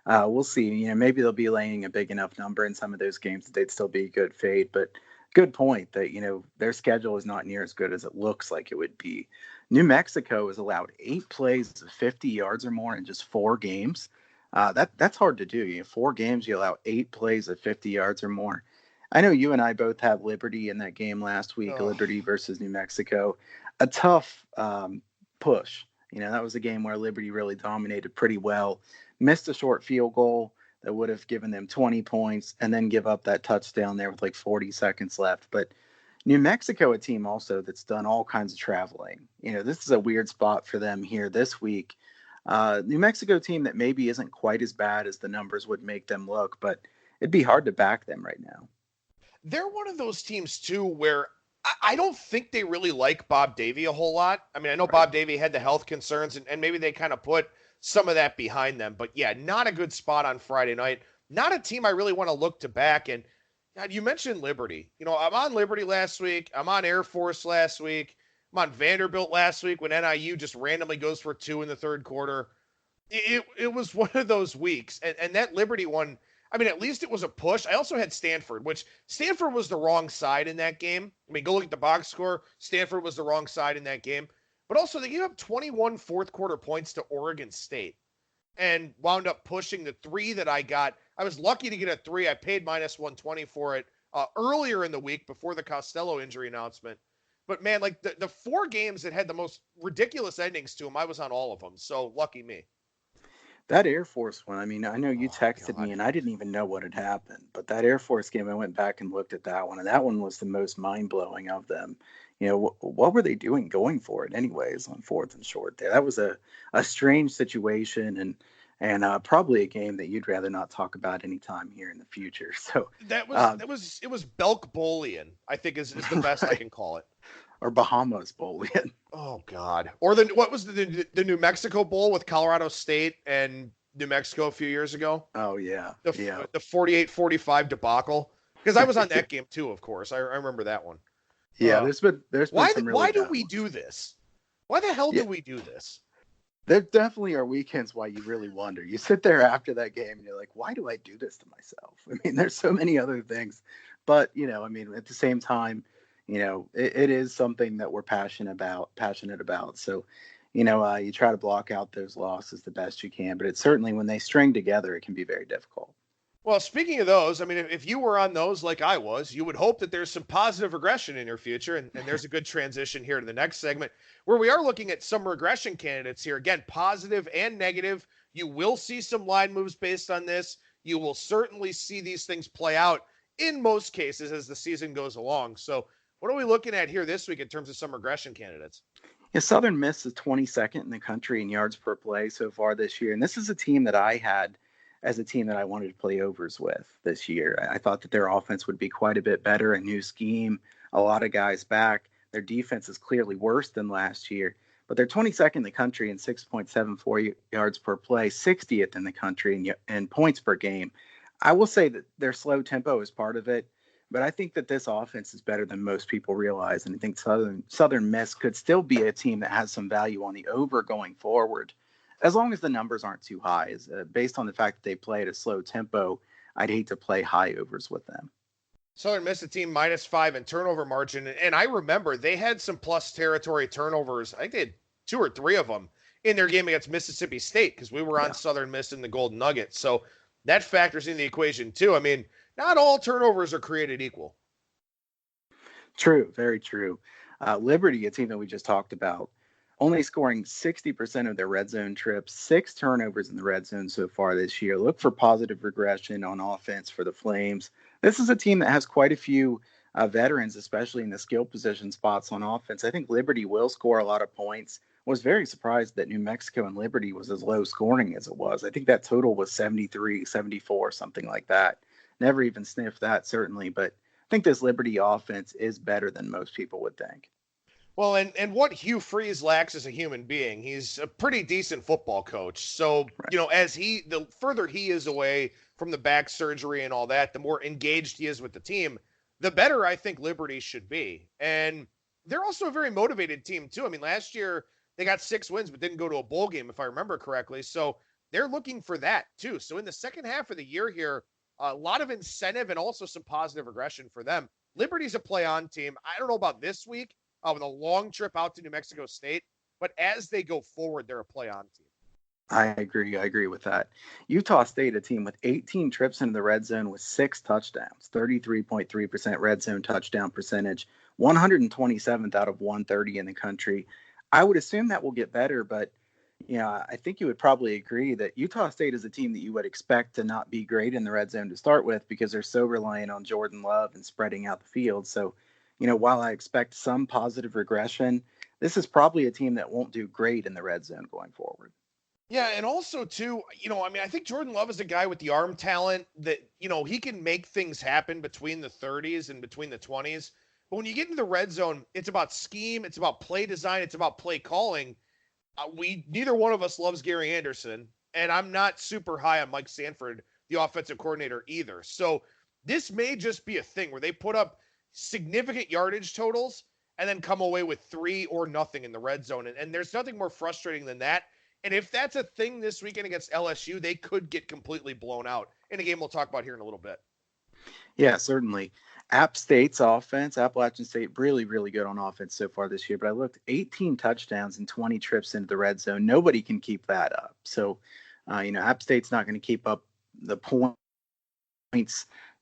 we'll see. Maybe they'll be laying a big enough number in some of those games that they'd still be a good fade. But good point that, their schedule is not near as good as it looks like it would be. New Mexico has allowed 8 plays of 50 yards or more in just 4 games. That's hard to do. 4 games, you allow 8 plays of 50 yards or more. I know you and I both have Liberty in that game last week, Liberty versus New Mexico. A tough push. That was a game where Liberty really dominated pretty well. Missed a short field goal that would have given them 20 points and then give up that touchdown there with like 40 seconds left. But New Mexico, a team also that's done all kinds of traveling. This is a weird spot for them here this week. New Mexico team that maybe isn't quite as bad as the numbers would make them look, but it'd be hard to back them right now. They're one of those teams, too, where I don't think they really like Bob Davie a whole lot. I mean, I know Bob Davie had the health concerns, and maybe they kind of put some of that behind them. But, yeah, not a good spot on Friday night. Not a team I really want to look to back. And, God, you mentioned Liberty. I'm on Liberty last week. I'm on Air Force last week. I'm on Vanderbilt last week when NIU just randomly goes for 2 in the third quarter. It was one of those weeks. And that Liberty one, I mean, at least it was a push. I also had Stanford, which Stanford was the wrong side in that game. I mean, go look at the box score. Stanford was the wrong side in that game. But also, they gave up 21 fourth quarter points to Oregon State and wound up pushing the 3 that I got. I was lucky to get a 3. I paid -120 for it earlier in the week before the Costello injury announcement. But, man, like the 4 games that had the most ridiculous endings to them, I was on all of them. So, lucky me. That Air Force one, I mean, I know you texted me and I didn't even know what had happened, but that Air Force game, I went back and looked at that one, and that one was the most mind-blowing of them. What were they doing going for it anyways on 4th and short there? That was a strange situation and probably a game that you'd rather not talk about anytime here in the future. So it was Belk Bolian, I think is the best I can call it. Or Bahamas Bolian. Oh God. Or what was the New Mexico Bowl with Colorado State and New Mexico a few years ago? Oh yeah. The 48-45 debacle. Because I was on that game too, of course. I remember that one. Yeah, there's been why some really why do bad we ones. do this? Why the hell do we do this? There definitely are weekends why you really wonder. You sit there after that game and you're like, why do I do this to myself? I mean, there's so many other things. But, I mean, at the same time, it is something that we're passionate about. So, you try to block out those losses the best you can. But it's certainly when they string together, it can be very difficult. Well, speaking of those, I mean, if you were on those like I was, you would hope that there's some positive regression in your future. And there's a good transition here to the next segment where we are looking at some regression candidates here. Again, positive and negative. You will see some line moves based on this. You will certainly see these things play out in most cases as the season goes along. So what are we looking at here this week in terms of some regression candidates? Yeah, Southern Miss is 22nd in the country in yards per play so far this year. And this is a team that I had as a team that I wanted to play overs with this year. I thought that their offense would be quite a bit better, a new scheme, a lot of guys back. Their defense is clearly worse than last year, but they're 22nd in the country in 6.74 yards per play, 60th in the country in points per game. I will say that their slow tempo is part of it, but I think that this offense is better than most people realize, and I think Southern Miss could still be a team that has some value on the over going forward, as long as the numbers aren't too high. Based on the fact that they play at a slow tempo, I'd hate to play high overs with them. Southern Miss, a team -5 in turnover margin. And I remember they had some plus territory turnovers. I think they had 2 or 3 of them in their game against Mississippi State because we were on Southern Miss in the Golden Nugget. So that factors in the equation too. I mean, not all turnovers are created equal. True, very true. Liberty, a team that we just talked about, only scoring 60% of their red zone trips, 6 turnovers in the red zone so far this year. Look for positive regression on offense for the Flames. This is a team that has quite a few veterans, especially in the skill position spots on offense. I think Liberty will score a lot of points. Was very surprised that New Mexico and Liberty was as low scoring as it was. I think that total was 73, 74, something like that. Never even sniffed that, certainly, but I think this Liberty offense is better than most people would think. Well, and what Hugh Freeze lacks as a human being, he's a pretty decent football coach. So, Right. as the further he is away from the back surgery and all that, the more engaged he is with the team, the better I think Liberty should be. And they're also a very motivated team too. I mean, last year they got 6 wins, but didn't go to a bowl game, if I remember correctly. So they're looking for that too. So in the second half of the year here, a lot of incentive and also some positive regression for them. Liberty's a play on team. I don't know about this week with a long trip out to New Mexico State. But as they go forward, they're a play-on team. I agree with that. Utah State, a team with 18 trips into the red zone with 6 touchdowns, 33.3% red zone touchdown percentage, 127th out of 130 in the country. I would assume that will get better, but I think you would probably agree that Utah State is a team that you would expect to not be great in the red zone to start with because they're so reliant on Jordan Love and spreading out the field. So, while I expect some positive regression, this is probably a team that won't do great in the red zone going forward. Yeah, and also, too, I mean, I think Jordan Love is a guy with the arm talent that, he can make things happen between the 30s and between the 20s. But when you get into the red zone, it's about scheme, it's about play design, it's about play calling. Neither one of us loves Gary Anderson, and I'm not super high on Mike Sanford, the offensive coordinator, either. So this may just be a thing where they put up significant yardage totals and then come away with 3 or nothing in the red zone. And there's nothing more frustrating than that. And if that's a thing this weekend against LSU, they could get completely blown out in a game we'll talk about here in a little bit. Yeah, certainly. App State's offense, Appalachian State, really, really good on offense so far this year. But I looked, 18 touchdowns and 20 trips into the red zone. Nobody can keep that up. So, App State's not going to keep up the points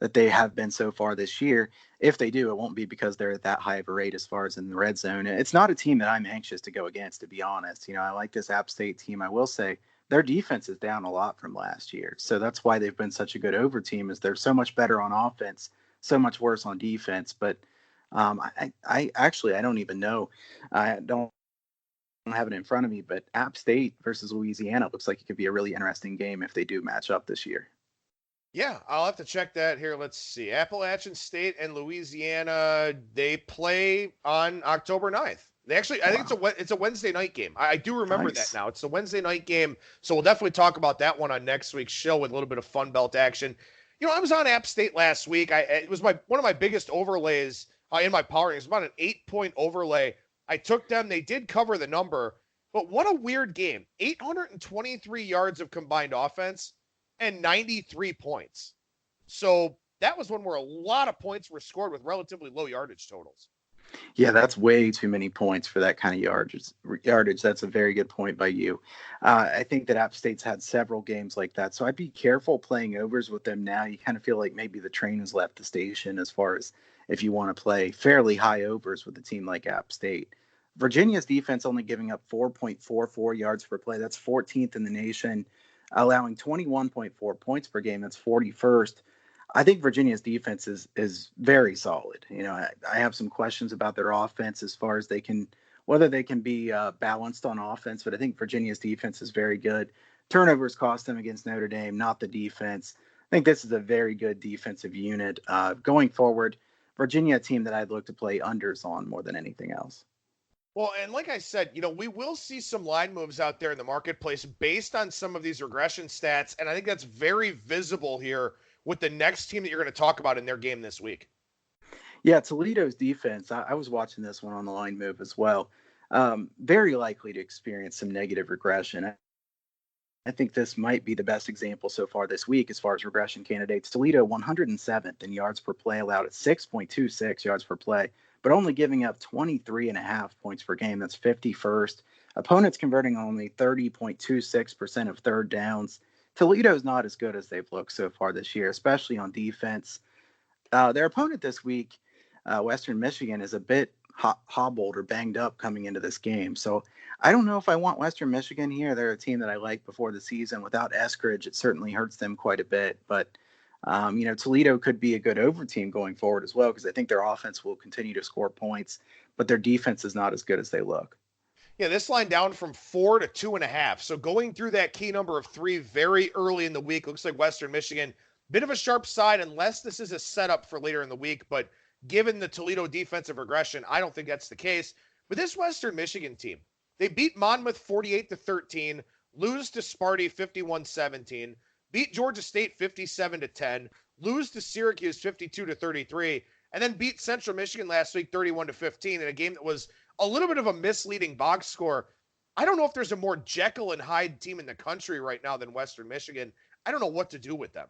that they have been so far this year. If they do, it won't be because they're at that high of a rate as far as in the red zone. It's not a team that I'm anxious to go against, to be honest. I like this App State team. I will say their defense is down a lot from last year. So that's why they've been such a good over team, is they're so much better on offense, so much worse on defense. But I don't even know. I don't have it in front of me, but App State versus Louisiana looks like it could be a really interesting game if they do match up this year. Yeah, I'll have to check that here. Let's see. Appalachian State and Louisiana, they play on October 9th. They actually, I think it's a Wednesday night game. I do remember that now. It's a Wednesday night game, so we'll definitely talk about that one on next week's show with a little bit of Fun Belt action. I was on App State last week. It was one of my biggest overlays in my power. It was about an 8-point overlay. I took them. They did cover the number. But what a weird game. 823 yards of combined offense and 93 points. So that was one where a lot of points were scored with relatively low yardage totals. Yeah, that's way too many points for that kind of yardage. That's a very good point by you. I think that App State's had several games like that, so I'd be careful playing overs with them now. You kind of feel like maybe the train has left the station as far as if you want to play fairly high overs with a team like App State. Virginia's defense only giving up 4.44 yards per play. That's 14th in the nation, allowing 21.4 points per game. That's 41st. I think Virginia's defense is very solid. I have some questions about their offense as far as whether they can be balanced on offense, but I think Virginia's defense is very good. Turnovers cost them against Notre Dame, not the defense. I think this is a very good defensive unit. Going forward, Virginia, a team that I'd look to play unders on more than anything else. Well, and like I said, we will see some line moves out there in the marketplace based on some of these regression stats, and I think that's very visible here with the next team that you're going to talk about in their game this week. Yeah, Toledo's defense, I was watching this one on the line move as well. Very likely to experience some negative regression. I think this might be the best example so far this week as far as regression candidates. Toledo 107th in yards per play, allowed at 6.26 yards per play, but only giving up 23.5 points per game. That's 51st. Opponents converting only 30.26% of third downs. Toledo's not as good as they've looked so far this year, especially on defense. Their opponent this week, Western Michigan, is a bit hobbled or banged up coming into this game. So I don't know if I want Western Michigan here. They're a team that I liked before the season. Without Eskridge, it certainly hurts them quite a bit. But, Toledo could be a good over team going forward as well, because I think their offense will continue to score points, but their defense is not as good as they look. Yeah, this line down from 4 to 2.5. So going through that key number of 3 very early in the week, looks like Western Michigan, bit of a sharp side, unless this is a setup for later in the week. But given the Toledo defensive regression, I don't think that's the case. But this Western Michigan team, they beat Monmouth 48-13, lose to Sparty 51-17, beat Georgia State 57-10, lose to Syracuse 52-33, and then beat Central Michigan last week 31-15 in a game that was a little bit of a misleading box score. I don't know if there's a more Jekyll and Hyde team in the country right now than Western Michigan. I don't know what to do with them.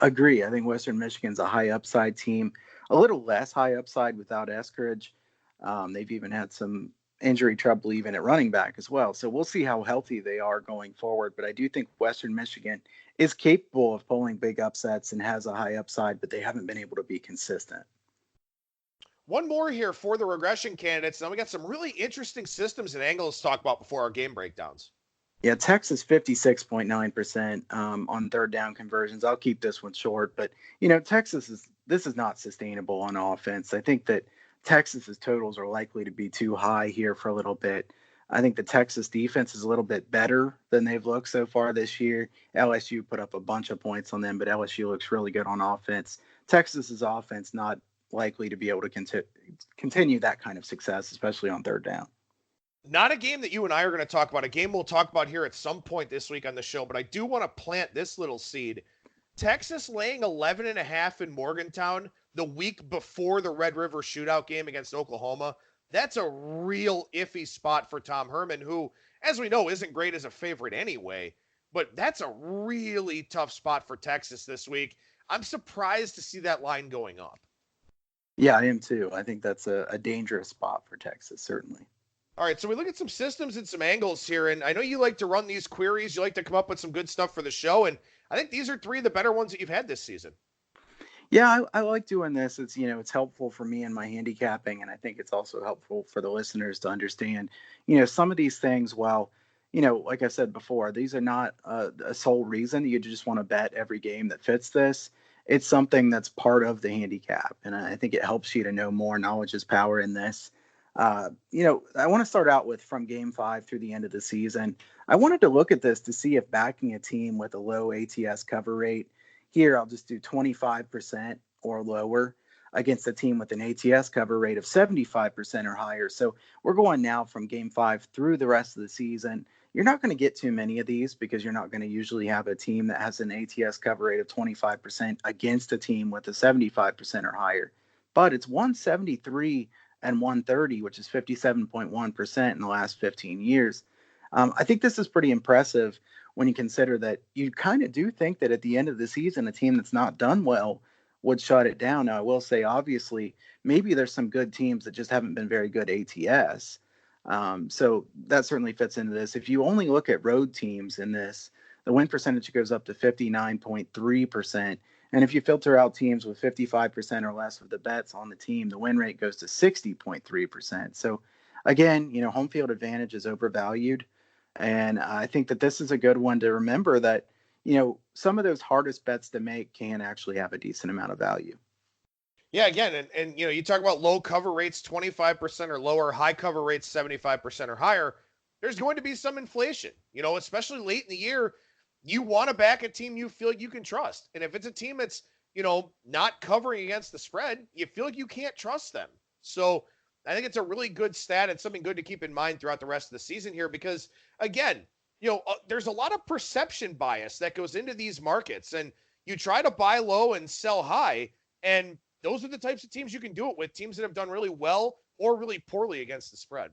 Agree. I think Western Michigan's a high upside team, a little less high upside without Eskridge. They've even had some injury trouble even at running back as well. So we'll see how healthy they are going forward. But I do think Western Michigan is capable of pulling big upsets and has a high upside, but they haven't been able to be consistent. One more here for the regression candidates. Now we got some really interesting systems and angles to talk about before our game breakdowns. Yeah, Texas 56.9% on third down conversions. I'll keep this one short, but Texas this is not sustainable on offense. I think that Texas's totals are likely to be too high here for a little bit. I think the Texas defense is a little bit better than they've looked so far this year. LSU put up a bunch of points on them, but LSU looks really good on offense. Texas's offense not likely to be able to continue that kind of success, especially on third down. Not a game that you and I are going to talk about, a game we'll talk about here at some point this week on the show, but I do want to plant this little seed. Texas laying 11.5 in Morgantown the week before the Red River shootout game against Oklahoma. That's a real iffy spot for Tom Herman, who, as we know, isn't great as a favorite anyway, but that's a really tough spot for Texas this week. I'm surprised to see that line going up. Yeah, I am too. I think that's a dangerous spot for Texas, certainly. All right, so we look at some systems and some angles here, and I know you like to run these queries. You like to come up with some good stuff for the show, and I think these are 3 of the better ones that you've had this season. Yeah, I like doing this. It's it's helpful for me in my handicapping, and I think it's also helpful for the listeners to understand, some of these things. While, like I said before, these are not a sole reason you just want to bet every game that fits this. It's something that's part of the handicap, and I think it helps you to know more. Knowledge is power in this. I want to start out with from game 5 through the end of the season. I wanted to look at this to see if backing a team with a low ATS cover rate, here I'll just do 25% or lower against a team with an ATS cover rate of 75% or higher. So we're going now from game 5 through the rest of the season. You're not going to get too many of these because you're not going to usually have a team that has an ATS cover rate of 25% against a team with a 75% or higher. But it's 173 and 130, which is 57.1% in the last 15 years. I think this is pretty impressive when you consider that you kind of do think that at the end of the season, a team that's not done well would shut it down. Now, I will say, obviously, maybe there's some good teams that just haven't been very good ATS. So that certainly fits into this. If you only look at road teams in this, the win percentage goes up to 59.3%. And if you filter out teams with 55% or less of the bets on the team, the win rate goes to 60.3%. So again, home field advantage is overvalued. And I think that this is a good one to remember that, some of those hardest bets to make can actually have a decent amount of value. Yeah, again, and you talk about low cover rates, 25% or lower, high cover rates, 75% or higher. There's going to be some inflation, especially late in the year. You want to back a team you feel like you can trust. And if it's a team that's, not covering against the spread, you feel like you can't trust them. So I think it's a really good stat and something good to keep in mind throughout the rest of the season here, because again, there's a lot of perception bias that goes into these markets, and you try to buy low and sell high. And those are the types of teams you can do it with, teams that have done really well or really poorly against the spread.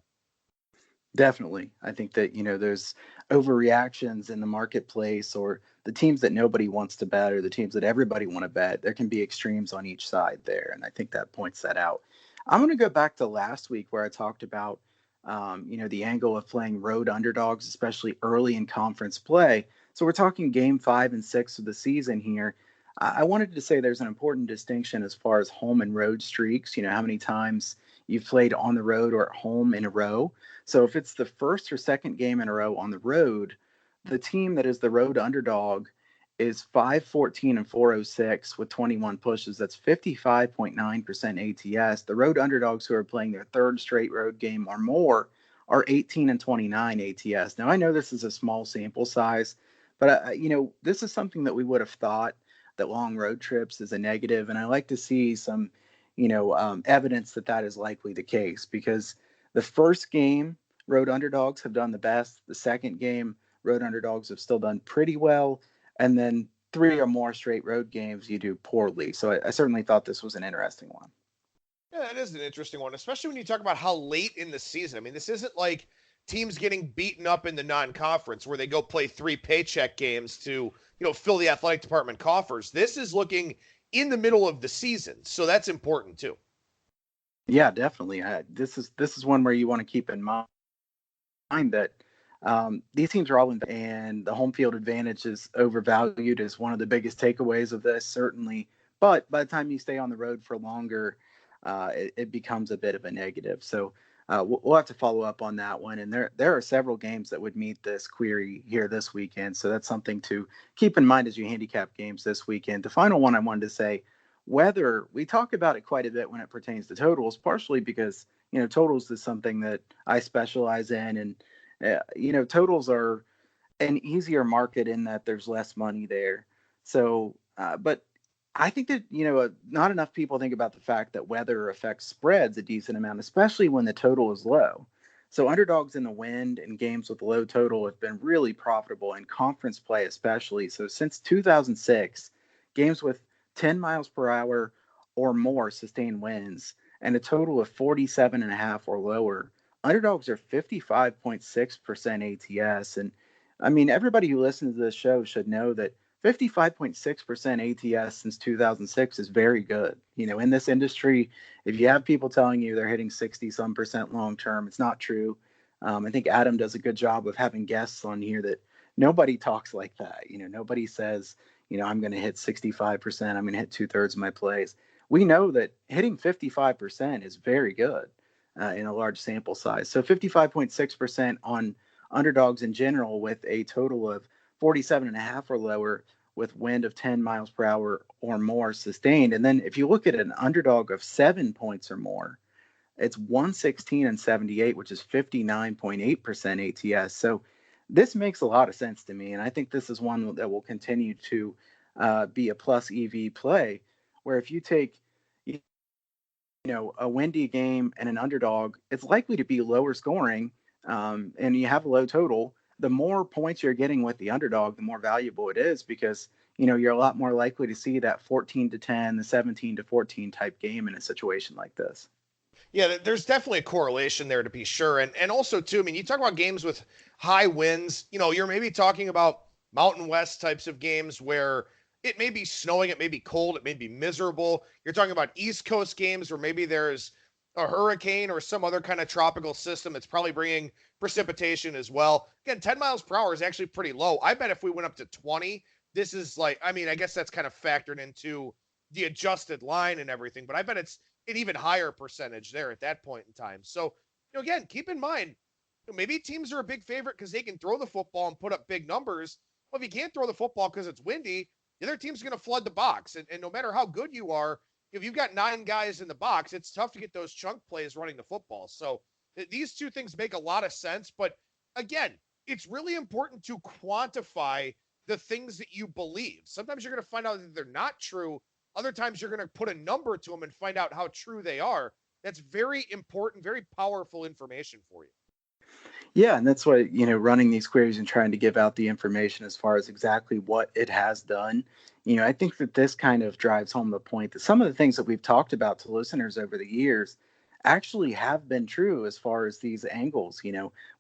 Definitely. I think that, there's overreactions in the marketplace, or the teams that nobody wants to bet or the teams that everybody want to bet. There can be extremes on each side there. And I think that points that out. I'm going to go back to last week where I talked about, the angle of playing road underdogs, especially early in conference play. So we're talking game 5 and 6 of the season here. I wanted to say there's an important distinction as far as home and road streaks, how many times you've played on the road or at home in a row. So if it's the first or second game in a row on the road, the team that is the road underdog is 514 and 406 with 21 pushes. That's 55.9% ATS. The road underdogs who are playing their third straight road game or more are 18 and 29 ATS. Now, I know this is a small sample size, but this is something that we would have thought that long road trips is a negative. And I like to see some, evidence that is likely the case, because the first game, road underdogs have done the best. The second game, road underdogs have still done pretty well. And then 3 or more straight road games, you do poorly. So I certainly thought this was an interesting one. Yeah, that is an interesting one, especially when you talk about how late in the season. I mean, this isn't like teams getting beaten up in the non-conference where they go play 3 paycheck games to, fill the athletic department coffers. This is looking in the middle of the season. So that's important too. Yeah, definitely. This is one where you want to keep in mind that these teams are all in, and the home field advantage is overvalued is one of the biggest takeaways of this, certainly. But by the time you stay on the road for longer, it becomes a bit of a negative. So we'll have to follow up on that one. And there are several games that would meet this query here this weekend. So that's something to keep in mind as you handicap games this weekend. The final one I wanted to say, whether we talk about it quite a bit when it pertains to totals, partially because, totals is something that I specialize in. And, totals are an easier market in that there's less money there. So, but I think that, not enough people think about the fact that weather affects spreads a decent amount, especially when the total is low. So underdogs in the wind and games with low total have been really profitable in conference play, especially. So since 2006, games with 10 miles per hour or more sustained winds and a total of 47.5 or lower, underdogs are 55.6% ATS. And I mean, everybody who listens to this show should know that 55.6% ATS since 2006 is very good. In this industry, if you have people telling you they're hitting 60-some% long term, it's not true. I think Adam does a good job of having guests on here that nobody talks like that. Nobody says, I'm going to hit 65%. I'm going to hit 2/3 of my plays. We know that hitting 55% is very good in a large sample size. So 55.6% on underdogs in general with a total of 47.5 or lower with wind of 10 miles per hour or more sustained. And then if you look at an underdog of 7 points or more, it's 116 and 78, which is 59.8% ATS. So this makes a lot of sense to me. And I think this is one that will continue to be a plus EV play, where if you take, a windy game and an underdog, it's likely to be lower scoring, and you have a low total. The more points you're getting with the underdog, the more valuable it is, because you're a lot more likely to see that 14-10, the 17-14 type game in a situation like this. Yeah, there's definitely a correlation there to be sure. And also, too, I mean, you talk about games with high winds, you're maybe talking about Mountain West types of games where it may be snowing, it may be cold, it may be miserable. You're talking about East Coast games where maybe there's a hurricane or some other kind of tropical system that's probably bringing precipitation as well. Again, 10 miles per hour is actually pretty low. I bet if we went up to 20, this is like, I mean, I guess that's kind of factored into the adjusted line and everything, but I bet it's an even higher percentage there at that point in time. So, again, keep in mind, maybe teams are a big favorite because they can throw the football and put up big numbers. Well, if you can't throw the football because it's windy, the other team's going to flood the box. And no matter how good you are, if you've got 9 guys in the box, it's tough to get those chunk plays running the football. So these two things make a lot of sense. But again, it's really important to quantify the things that you believe. Sometimes you're going to find out that they're not true. Other times you're going to put a number to them and find out how true they are. That's very important, very powerful information for you. Yeah, and that's why, running these queries and trying to give out the information as far as exactly what it has done. I think that this kind of drives home the point that some of the things that we've talked about to listeners over the years actually have been true as far as these angles.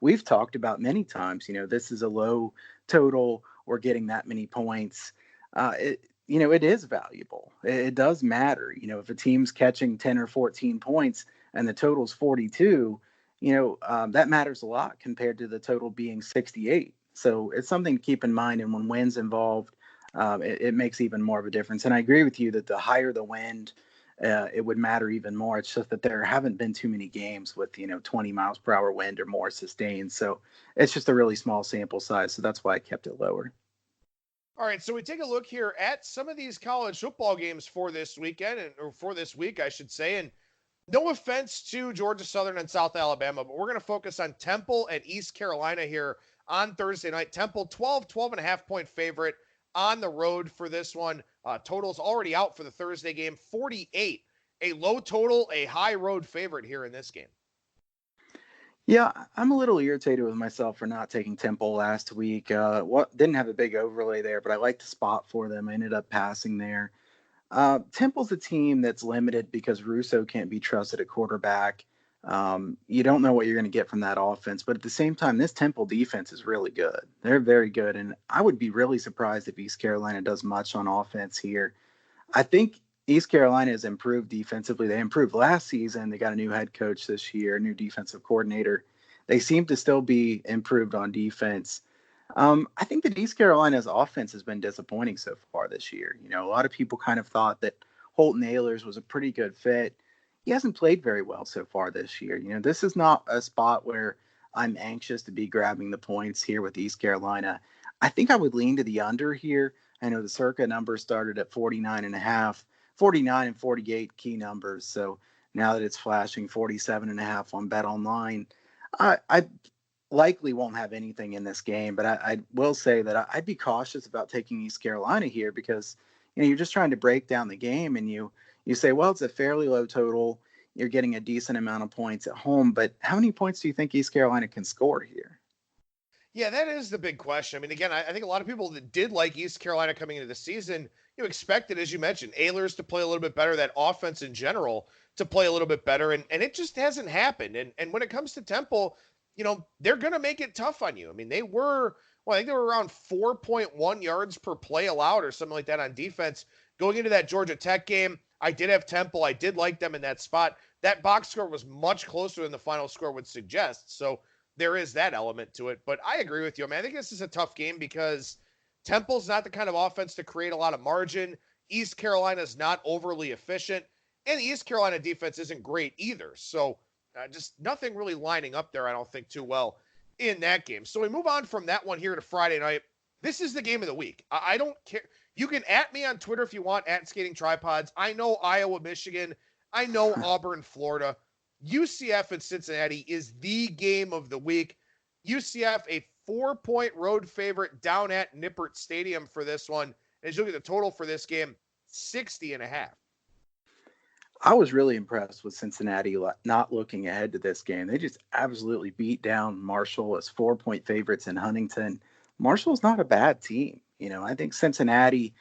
We've talked about many times, this is a low total or getting that many points. It is valuable. It does matter. If a team's catching 10 or 14 points and the total's 42, that matters a lot compared to the total being 68. So it's something to keep in mind. And when wind's involved, it makes even more of a difference. And I agree with you that the higher the wind, it would matter even more. It's just that there haven't been too many games with, 20 miles per hour wind or more sustained. So it's just a really small sample size. So that's why I kept it lower. All right, so we take a look here at some of these college football games for this weekend, or for this week, I should say. And no offense to Georgia Southern and South Alabama, but we're going to focus on Temple and East Carolina here on Thursday night. Temple, 12.5 point favorite on the road for this one. Total's already out for the Thursday game, 48. A low total, a high road favorite here in this game. Yeah, I'm a little irritated with myself for not taking Temple last week. Didn't have a big overlay there, but I liked the spot for them. I ended up passing there. Temple's a team that's limited because Russo can't be trusted at quarterback. You don't know what you're going to get from that offense, but at the same time, this Temple defense is really good. They're very good, and I would be really surprised if East Carolina does much on offense here. I think East Carolina has improved defensively. They improved last season. They got a new head coach this year, new defensive coordinator. They seem to still be improved on defense. I think that East Carolina's offense has been disappointing so far this year. A lot of people kind of thought that Holton Ahlers was a pretty good fit. He hasn't played very well so far this year. This is not a spot where I'm anxious to be grabbing the points here with East Carolina. I think I would lean to the under here. I know the circa number started at 49.5, 49 and 48 key numbers. So now that it's flashing 47.5 on Bet Online, I likely won't have anything in this game, but I will say that I'd be cautious about taking East Carolina here because, you're just trying to break down the game and you say, well, it's a fairly low total. You're getting a decent amount of points at home, but how many points do you think East Carolina can score here? Yeah, that is the big question. I mean, again, I think a lot of people that did like East Carolina coming into the season, expected, as you mentioned, Ahlers to play a little bit better, that offense in general to play a little bit better, and it just hasn't happened. And when it comes to Temple, they're going to make it tough on you. I mean, I think they were around 4.1 yards per play allowed or something like that on defense. Going into that Georgia Tech game, I did have Temple. I did like them in that spot. That box score was much closer than the final score would suggest. So there is that element to it. But I agree with you. I mean, I think this is a tough game because Temple's not the kind of offense to create a lot of margin. East Carolina's not overly efficient. And the East Carolina defense isn't great either. So just nothing really lining up there, I don't think, too well in that game. So we move on from that one here to Friday night. This is the game of the week. I don't care. You can at me on Twitter if you want, at Skating Tripods. I know Iowa, Michigan. I know Auburn, Florida. UCF and Cincinnati is the game of the week. UCF, a 4-point road favorite down at Nippert Stadium for this one. As you look at the total for this game, 60.5. I was really impressed with Cincinnati not looking ahead to this game. They just absolutely beat down Marshall as 4-point favorites in Huntington. Marshall's not a bad team. I think Cincinnati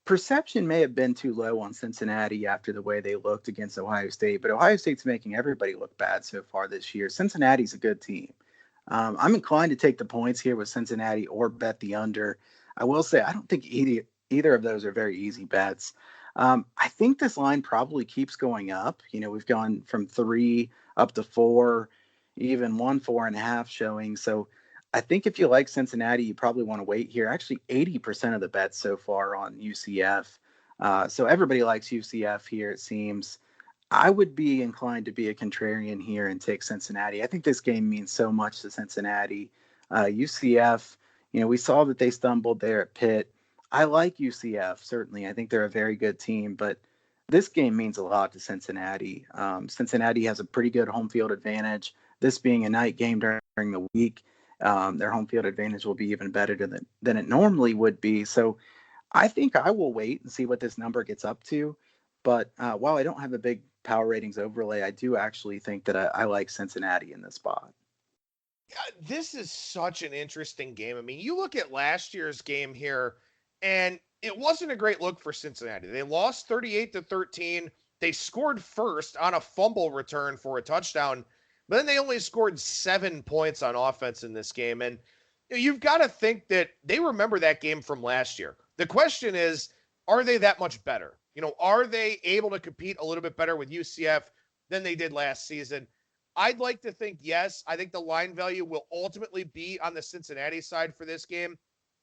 perception may have been too low on Cincinnati after the way they looked against Ohio State, but Ohio State's making everybody look bad so far this year. Cincinnati's a good team. I'm inclined to take the points here with Cincinnati or bet the under. I will say I don't think either of those are very easy bets. I think this line probably keeps going up. We've gone from 3 up to 4, even 1, 4.5 showing. So I think if you like Cincinnati, you probably want to wait here. Actually, 80% of the bets so far on UCF. So everybody likes UCF here, it seems. I would be inclined to be a contrarian here and take Cincinnati. I think this game means so much to Cincinnati. UCF, we saw that they stumbled there at Pitt. I like UCF, certainly. I think they're a very good team, but this game means a lot to Cincinnati. Cincinnati has a pretty good home field advantage. This being a night game during the week, their home field advantage will be even better than it normally would be. So I think I will wait and see what this number gets up to. But while I don't have a big power ratings overlay, I do actually think that I like Cincinnati in this spot. This is such an interesting game. I mean, you look at last year's game here, and it wasn't a great look for Cincinnati. They lost 38-13. They scored first on a fumble return for a touchdown, but then they only scored 7 points on offense in this game. And you've got to think that they remember that game from last year. The question is, are they that much better? Are they able to compete a little bit better with UCF than they did last season? I'd like to think yes. I think the line value will ultimately be on the Cincinnati side for this game.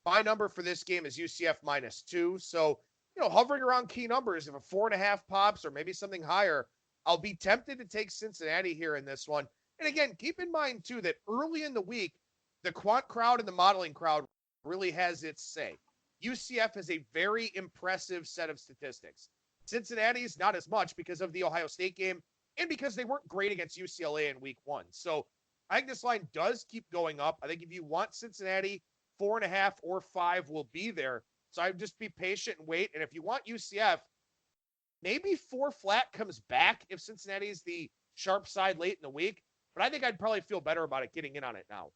My number for this game is UCF -2. So, hovering around key numbers, if a 4.5 pops or maybe something higher, I'll be tempted to take Cincinnati here in this one. And again, keep in mind too that early in the week, the quant crowd and the modeling crowd really has its say. UCF has a very impressive set of statistics. Cincinnati's not as much because of the Ohio State game and because they weren't great against UCLA in week 1. So I think this line does keep going up. I think if you want Cincinnati, 4.5 or 5 will be there. So I'd just be patient and wait. And if you want UCF, maybe 4 flat comes back if Cincinnati's the sharp side late in the week. But I think I'd probably feel better about it getting in on it now.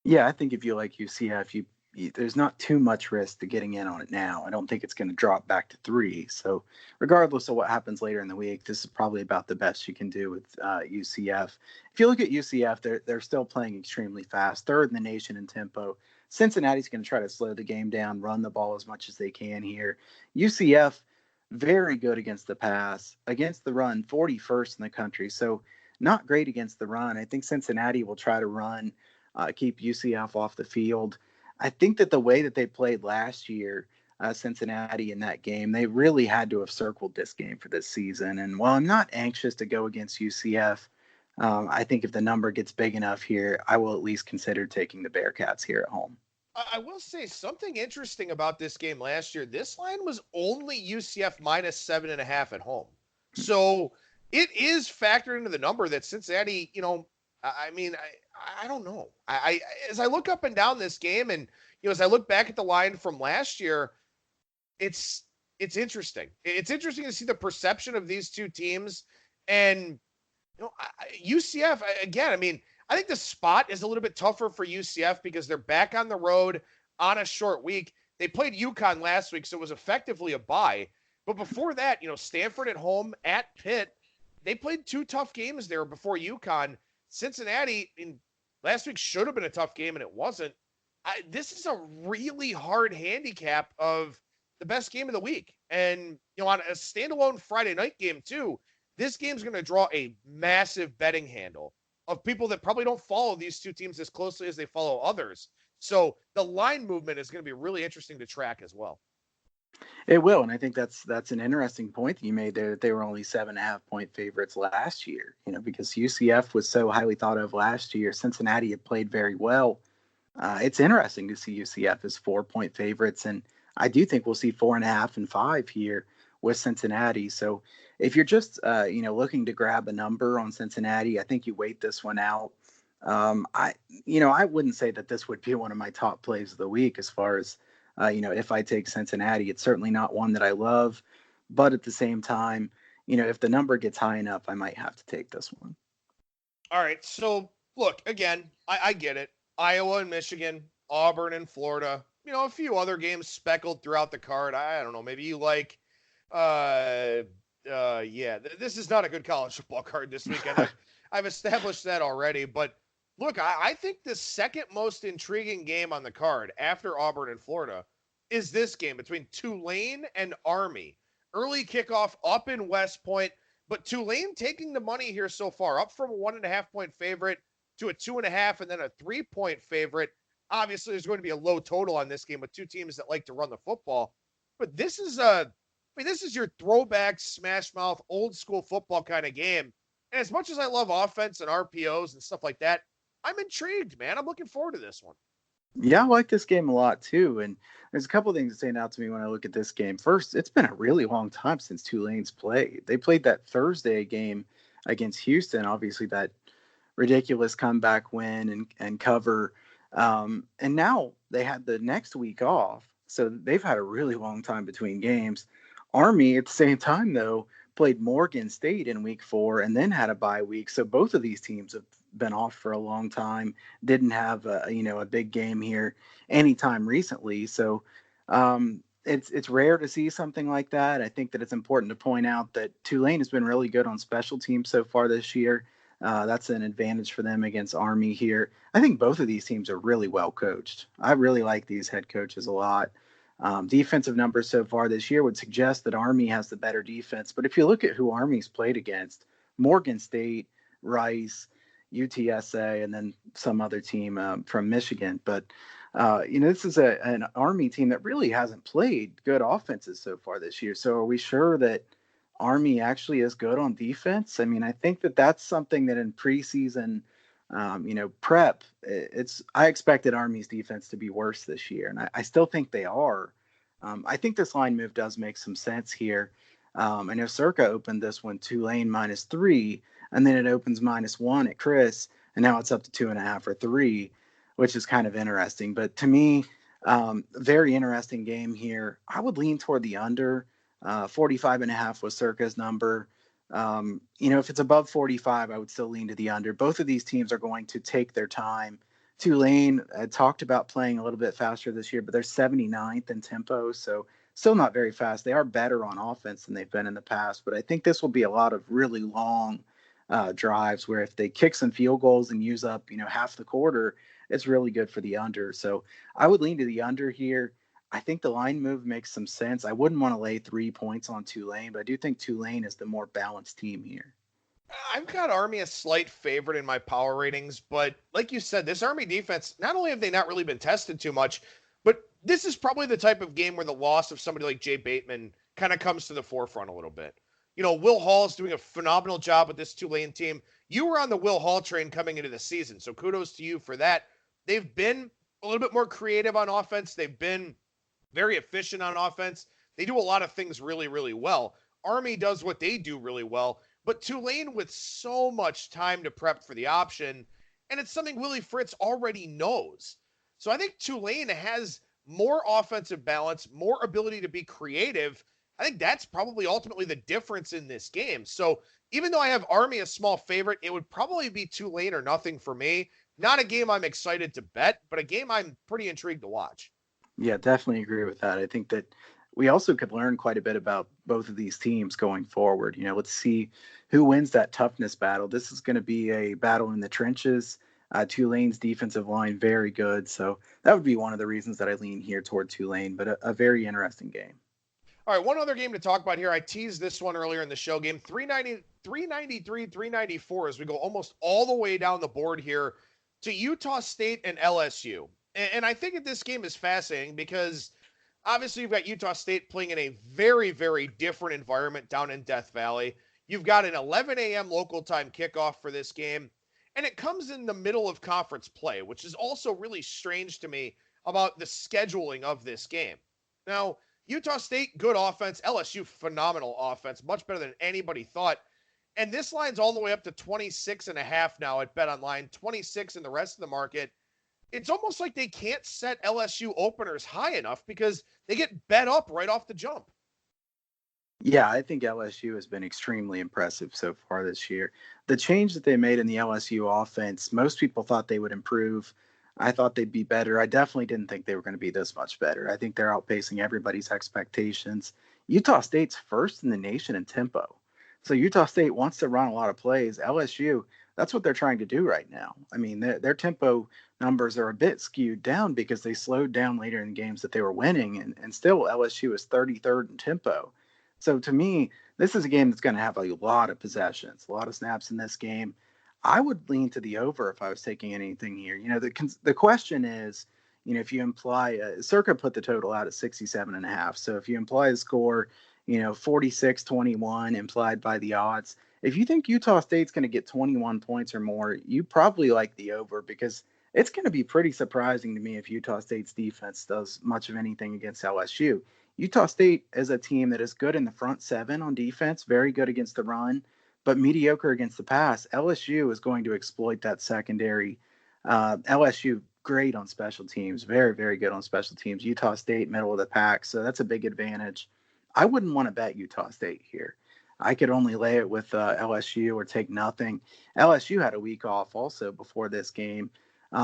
Yeah, I think if you like UCF, there's not too much risk to getting in on it now. I don't think it's going to drop back to 3. So regardless of what happens later in the week, this is probably about the best you can do with UCF. If you look at UCF, they're still playing extremely fast, 3rd in the nation in tempo. Cincinnati's going to try to slow the game down, run the ball as much as they can here. UCF, very good against the pass. Against the run, 41st in the country. So not great against the run. I think Cincinnati will try to run, keep UCF off the field. I think that the way that they played last year, Cincinnati in that game, they really had to have circled this game for this season. And while I'm not anxious to go against UCF, I think if the number gets big enough here, I will at least consider taking the Bearcats here at home. I will say something interesting about this game last year. This line was only UCF -7.5 at home. So it is factored into the number that Cincinnati, I don't know. As I look up and down this game and, as I look back at the line from last year, it's interesting. It's interesting to see the perception of these two teams. And, UCF, again, I think the spot is a little bit tougher for UCF because they're back on the road on a short week. They played UConn last week, so it was effectively a bye. But before that, Stanford at home, at Pitt, they played 2 tough games there before UConn. Cincinnati last week should have been a tough game, and it wasn't. This is a really hard handicap of the best game of the week. And, on a standalone Friday night game, too, this game's going to draw a massive betting handle of people that probably don't follow these two teams as closely as they follow others. So the line movement is going to be really interesting to track as well. It will, and I think that's an interesting point that you made there, that they were only 7.5-point favorites last year, because UCF was so highly thought of last year. Cincinnati had played very well. It's interesting to see UCF as 4-point favorites, and I do think we'll see 4.5 and 5 here with Cincinnati. So if you're just, looking to grab a number on Cincinnati, I think you wait this one out. I wouldn't say that this would be one of my top plays of the week as far as, if I take Cincinnati. It's certainly not one that I love, but at the same time, if the number gets high enough, I might have to take this one. All right. So look, again, I get it. Iowa and Michigan, Auburn and Florida, a few other games speckled throughout the card. I don't know. Maybe you like, uh, this is not a good college football card this weekend. I've established that already. But look, I think the second most intriguing game on the card after Auburn and Florida is this game between Tulane and Army. Early kickoff up in West Point, but Tulane taking the money here so far, up from a 1.5-point favorite to a 2.5, and then a 3-point favorite. Obviously, there's going to be a low total on this game with two teams that like to run the football. But this is this is your throwback, smash mouth, old school football kind of game. And as much as I love offense and RPOs and stuff like that, I'm intrigued, man. I'm looking forward to this one. Yeah, I like this game a lot too. And there's a couple of things that stand out to me when I look at this game. First, it's been a really long time since Tulane's played. They played that Thursday game against Houston, obviously that ridiculous comeback win and cover. And now they had the next week off. So they've had a really long time between games. Army, at the same time, though, played Morgan State in week 4 and then had a bye week. So both of these teams have been off for a long time, didn't have a big game here anytime recently. So it's rare to see something like that. I think that it's important to point out that Tulane has been really good on special teams so far this year. That's an advantage for them against Army here. I think both of these teams are really well coached. I really like these head coaches a lot. Defensive numbers so far this year would suggest that Army has the better defense. But if you look at who Army's played against, Morgan State, Rice, UTSA, and then some other team from Michigan. But, this is an Army team that really hasn't played good offenses so far this year. So are we sure that Army actually is good on defense? I mean, I think that that's something that in preseason, prep, I expected Army's defense to be worse this year, and I still think they are. I think this line move does make some sense here. I know Circa opened this one Tulane -3, and then it opens -1 at Chris, and now it's up to 2.5 or 3, which is kind of interesting. But to me, very interesting game here. I would lean toward the under. 45.5 was Circa's number. If it's above 45, I would still lean to the under. Both of these teams are going to take their time. Tulane talked about playing a little bit faster this year, but they're 79th in tempo, so still not very fast. They are better on offense than they've been in the past, but I think this will be a lot of really long drives where if they kick some field goals and use up, half the quarter, it's really good for the under. So I would lean to the under here. I think the line move makes some sense. I wouldn't want to lay 3 points on Tulane, but I do think Tulane is the more balanced team here. I've got Army a slight favorite in my power ratings, but like you said, this Army defense, not only have they not really been tested too much, but this is probably the type of game where the loss of somebody like Jay Bateman kind of comes to the forefront a little bit. Will Hall's doing a phenomenal job with this Tulane team. You were on the Will Hall train coming into the season, so kudos to you for that. They've been a little bit more creative on offense. They've been very efficient on offense. They do a lot of things really, really well. Army does what they do really well, but Tulane with so much time to prep for the option, and it's something Willie Fritz already knows. So I think Tulane has more offensive balance, more ability to be creative. I think that's probably ultimately the difference in this game. So even though I have Army a small favorite, it would probably be Tulane or nothing for me. Not a game I'm excited to bet, but a game I'm pretty intrigued to watch. Yeah, definitely agree with that. I think that we also could learn quite a bit about both of these teams going forward. Let's see who wins that toughness battle. This is going to be a battle in the trenches. Tulane's defensive line, very good. So that would be one of the reasons that I lean here toward Tulane, but a very interesting game. All right, one other game to talk about here. I teased this one earlier in the show. Game 393, 394 as we go almost all the way down the board here to Utah State and LSU. And I think that this game is fascinating because obviously you've got Utah State playing in a very, very different environment down in Death Valley. You've got an 11 a.m. local time kickoff for this game, and it comes in the middle of conference play, which is also really strange to me about the scheduling of this game. Now, Utah State, good offense. LSU, phenomenal offense, much better than anybody thought. And this line's all the way up to 26.5 now at BetOnline, 26 in the rest of the market. It's almost like they can't set LSU openers high enough because they get bet up right off the jump. Yeah, I think LSU has been extremely impressive so far this year. The change that they made in the LSU offense, most people thought they would improve I thought they'd be better. I definitely didn't think they were going to be this much better. I think they're outpacing everybody's expectations. Utah State's first in the nation in tempo. So Utah State wants to run a lot of plays. LSU, that's what they're trying to do right now. I mean, their tempo numbers are a bit skewed down because they slowed down later in games that they were winning, and still LSU is 33rd in tempo. So to me, this is a game that's going to have a lot of possessions, a lot of snaps in this game. I would lean to the over if I was taking anything here. The question is, if you imply Circa put the total out at 67.5. So if you imply the score, 46-21 implied by the odds. If you think Utah State's going to get 21 points or more, you probably like the over, because it's going to be pretty surprising to me if Utah State's defense does much of anything against LSU. Utah State is a team that is good in the front seven on defense, very good against the run, but mediocre against the pass. LSU is going to exploit that secondary. LSU, great on special teams, very, very good on special teams. Utah State, middle of the pack, so that's a big advantage. I wouldn't want to bet Utah State here. I could only lay it with LSU or take nothing. LSU had a week off also before this game.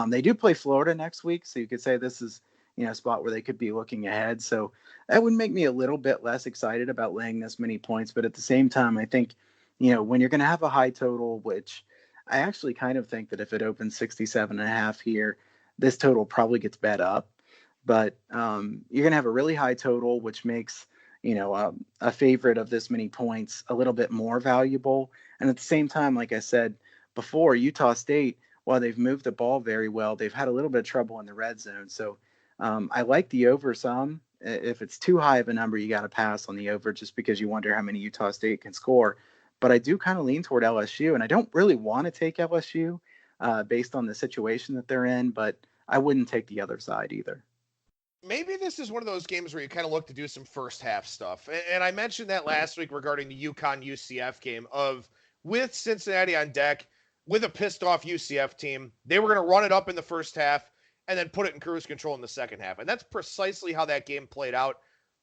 They do play Florida next week, so you could say this is a spot where they could be looking ahead. So that would make me a little bit less excited about laying this many points. But at the same time, I think, when you're going to have a high total, which I actually kind of think that if it opens 67.5 here, this total probably gets bet up. But you're going to have a really high total, which makes a favorite of this many points a little bit more valuable. And at the same time, like I said before, Utah State, while they've moved the ball very well, they've had a little bit of trouble in the red zone. So I like the over some. If it's too high of a number, you got to pass on the over, just because you wonder how many Utah State can score. But I do kind of lean toward LSU, and I don't really want to take LSU based on the situation that they're in, but I wouldn't take the other side either. Maybe this is one of those games where you kind of look to do some first half stuff. And I mentioned that last week regarding the UConn UCF game with Cincinnati on deck, with a pissed off UCF team. They were going to run it up in the first half and then put it in cruise control in the second half. And that's precisely how that game played out.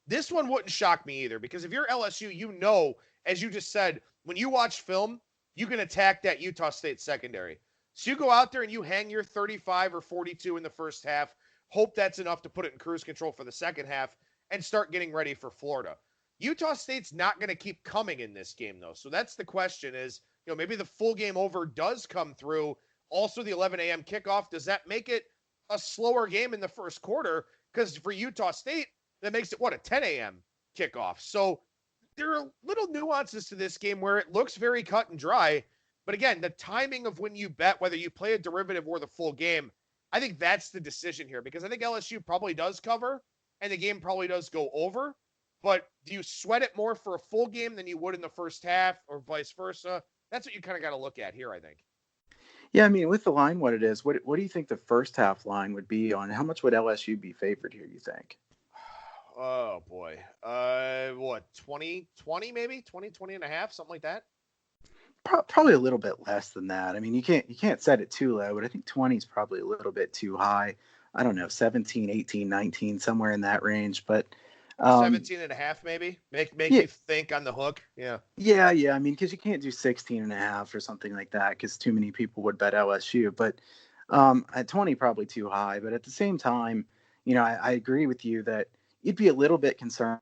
This one wouldn't shock me either, because if you're LSU, as you just said, when you watch film, you can attack that Utah State secondary. So you go out there and you hang your 35 or 42 in the first half, hope that's enough to put it in cruise control for the second half, and start getting ready for Florida. Utah State's not going to keep coming in this game, though. So that's the question is, maybe the full game over does come through. Also, the 11 a.m. kickoff, does that make it a slower game in the first quarter? Because for Utah State, that makes it, a 10 a.m. kickoff. So there are little nuances to this game where it looks very cut and dry. But again, the timing of when you bet, whether you play a derivative or the full game, I think that's the decision here, because I think LSU probably does cover and the game probably does go over. But do you sweat it more for a full game than you would in the first half, or vice versa? That's what you kind of got to look at here, I think. Yeah, I mean, with the line, what it is, what do you think the first half line would be on? How much would LSU be favored here, you think? Oh, boy. 20 maybe? 20 and a half, something like that? Probably a little bit less than that. I mean, you can't set it too low, but I think 20 is probably a little bit too high. I don't know, 17, 18, 19, somewhere in that range. But 17 and a half, maybe? Make you think on the hook. Yeah. Yeah. I mean, because you can't do 16 and a half or something like that, because too many people would bet LSU. But at 20, probably too high. But at the same time, I agree with you that you'd be a little bit concerned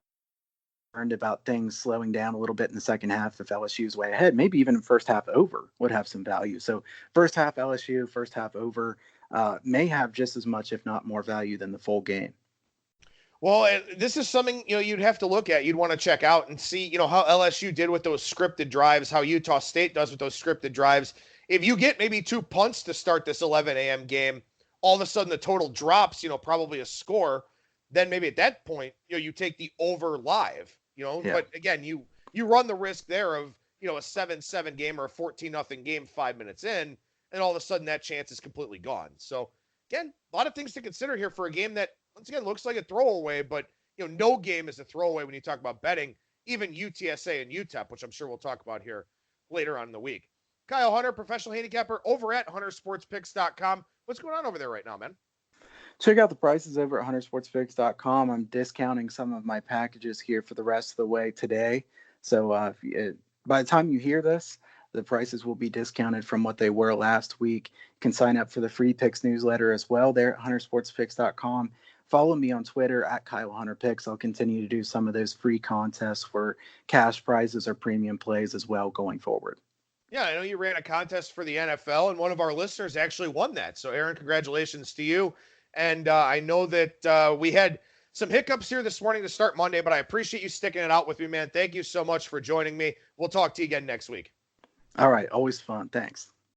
about things slowing down a little bit in the second half if LSU's way ahead. Maybe even first half over would have some value. So first half LSU, first half over may have just as much, if not more value than the full game. Well, this is something, you'd have to look at. You'd want to check out and see, how LSU did with those scripted drives, how Utah State does with those scripted drives. If you get maybe 2 punts to start this 11 a.m. game, all of a sudden the total drops, probably a score, then maybe at that point, you take the over live, Yeah. But again, you run the risk there of, a 7-7 game or a 14-0 game 5 minutes in, and all of a sudden that chance is completely gone. So again, a lot of things to consider here for a game that, once again, looks like a throwaway, but no game is a throwaway when you talk about betting, even UTSA and UTEP, which I'm sure we'll talk about here later on in the week. Kyle Hunter, professional handicapper over at huntersportspicks.com. What's going on over there right now, man? Check out the prices over at huntersportspicks.com. I'm discounting some of my packages here for the rest of the way today. So by the time you hear this, The prices will be discounted from what they were last week. You can sign up for the free picks newsletter as well there at huntersportspicks.com. Follow me on Twitter at Kyle Hunter Picks. I'll continue to do some of those free contests for cash prizes or premium plays as well going forward. Yeah, I know you ran a contest for the NFL, and one of our listeners actually won that. So, Aaron, congratulations to you. And I know that we had some hiccups here this morning to start Monday, but I appreciate you sticking it out with me, man. Thank you so much for joining me. We'll talk to you again next week. All right. Always fun. Thanks.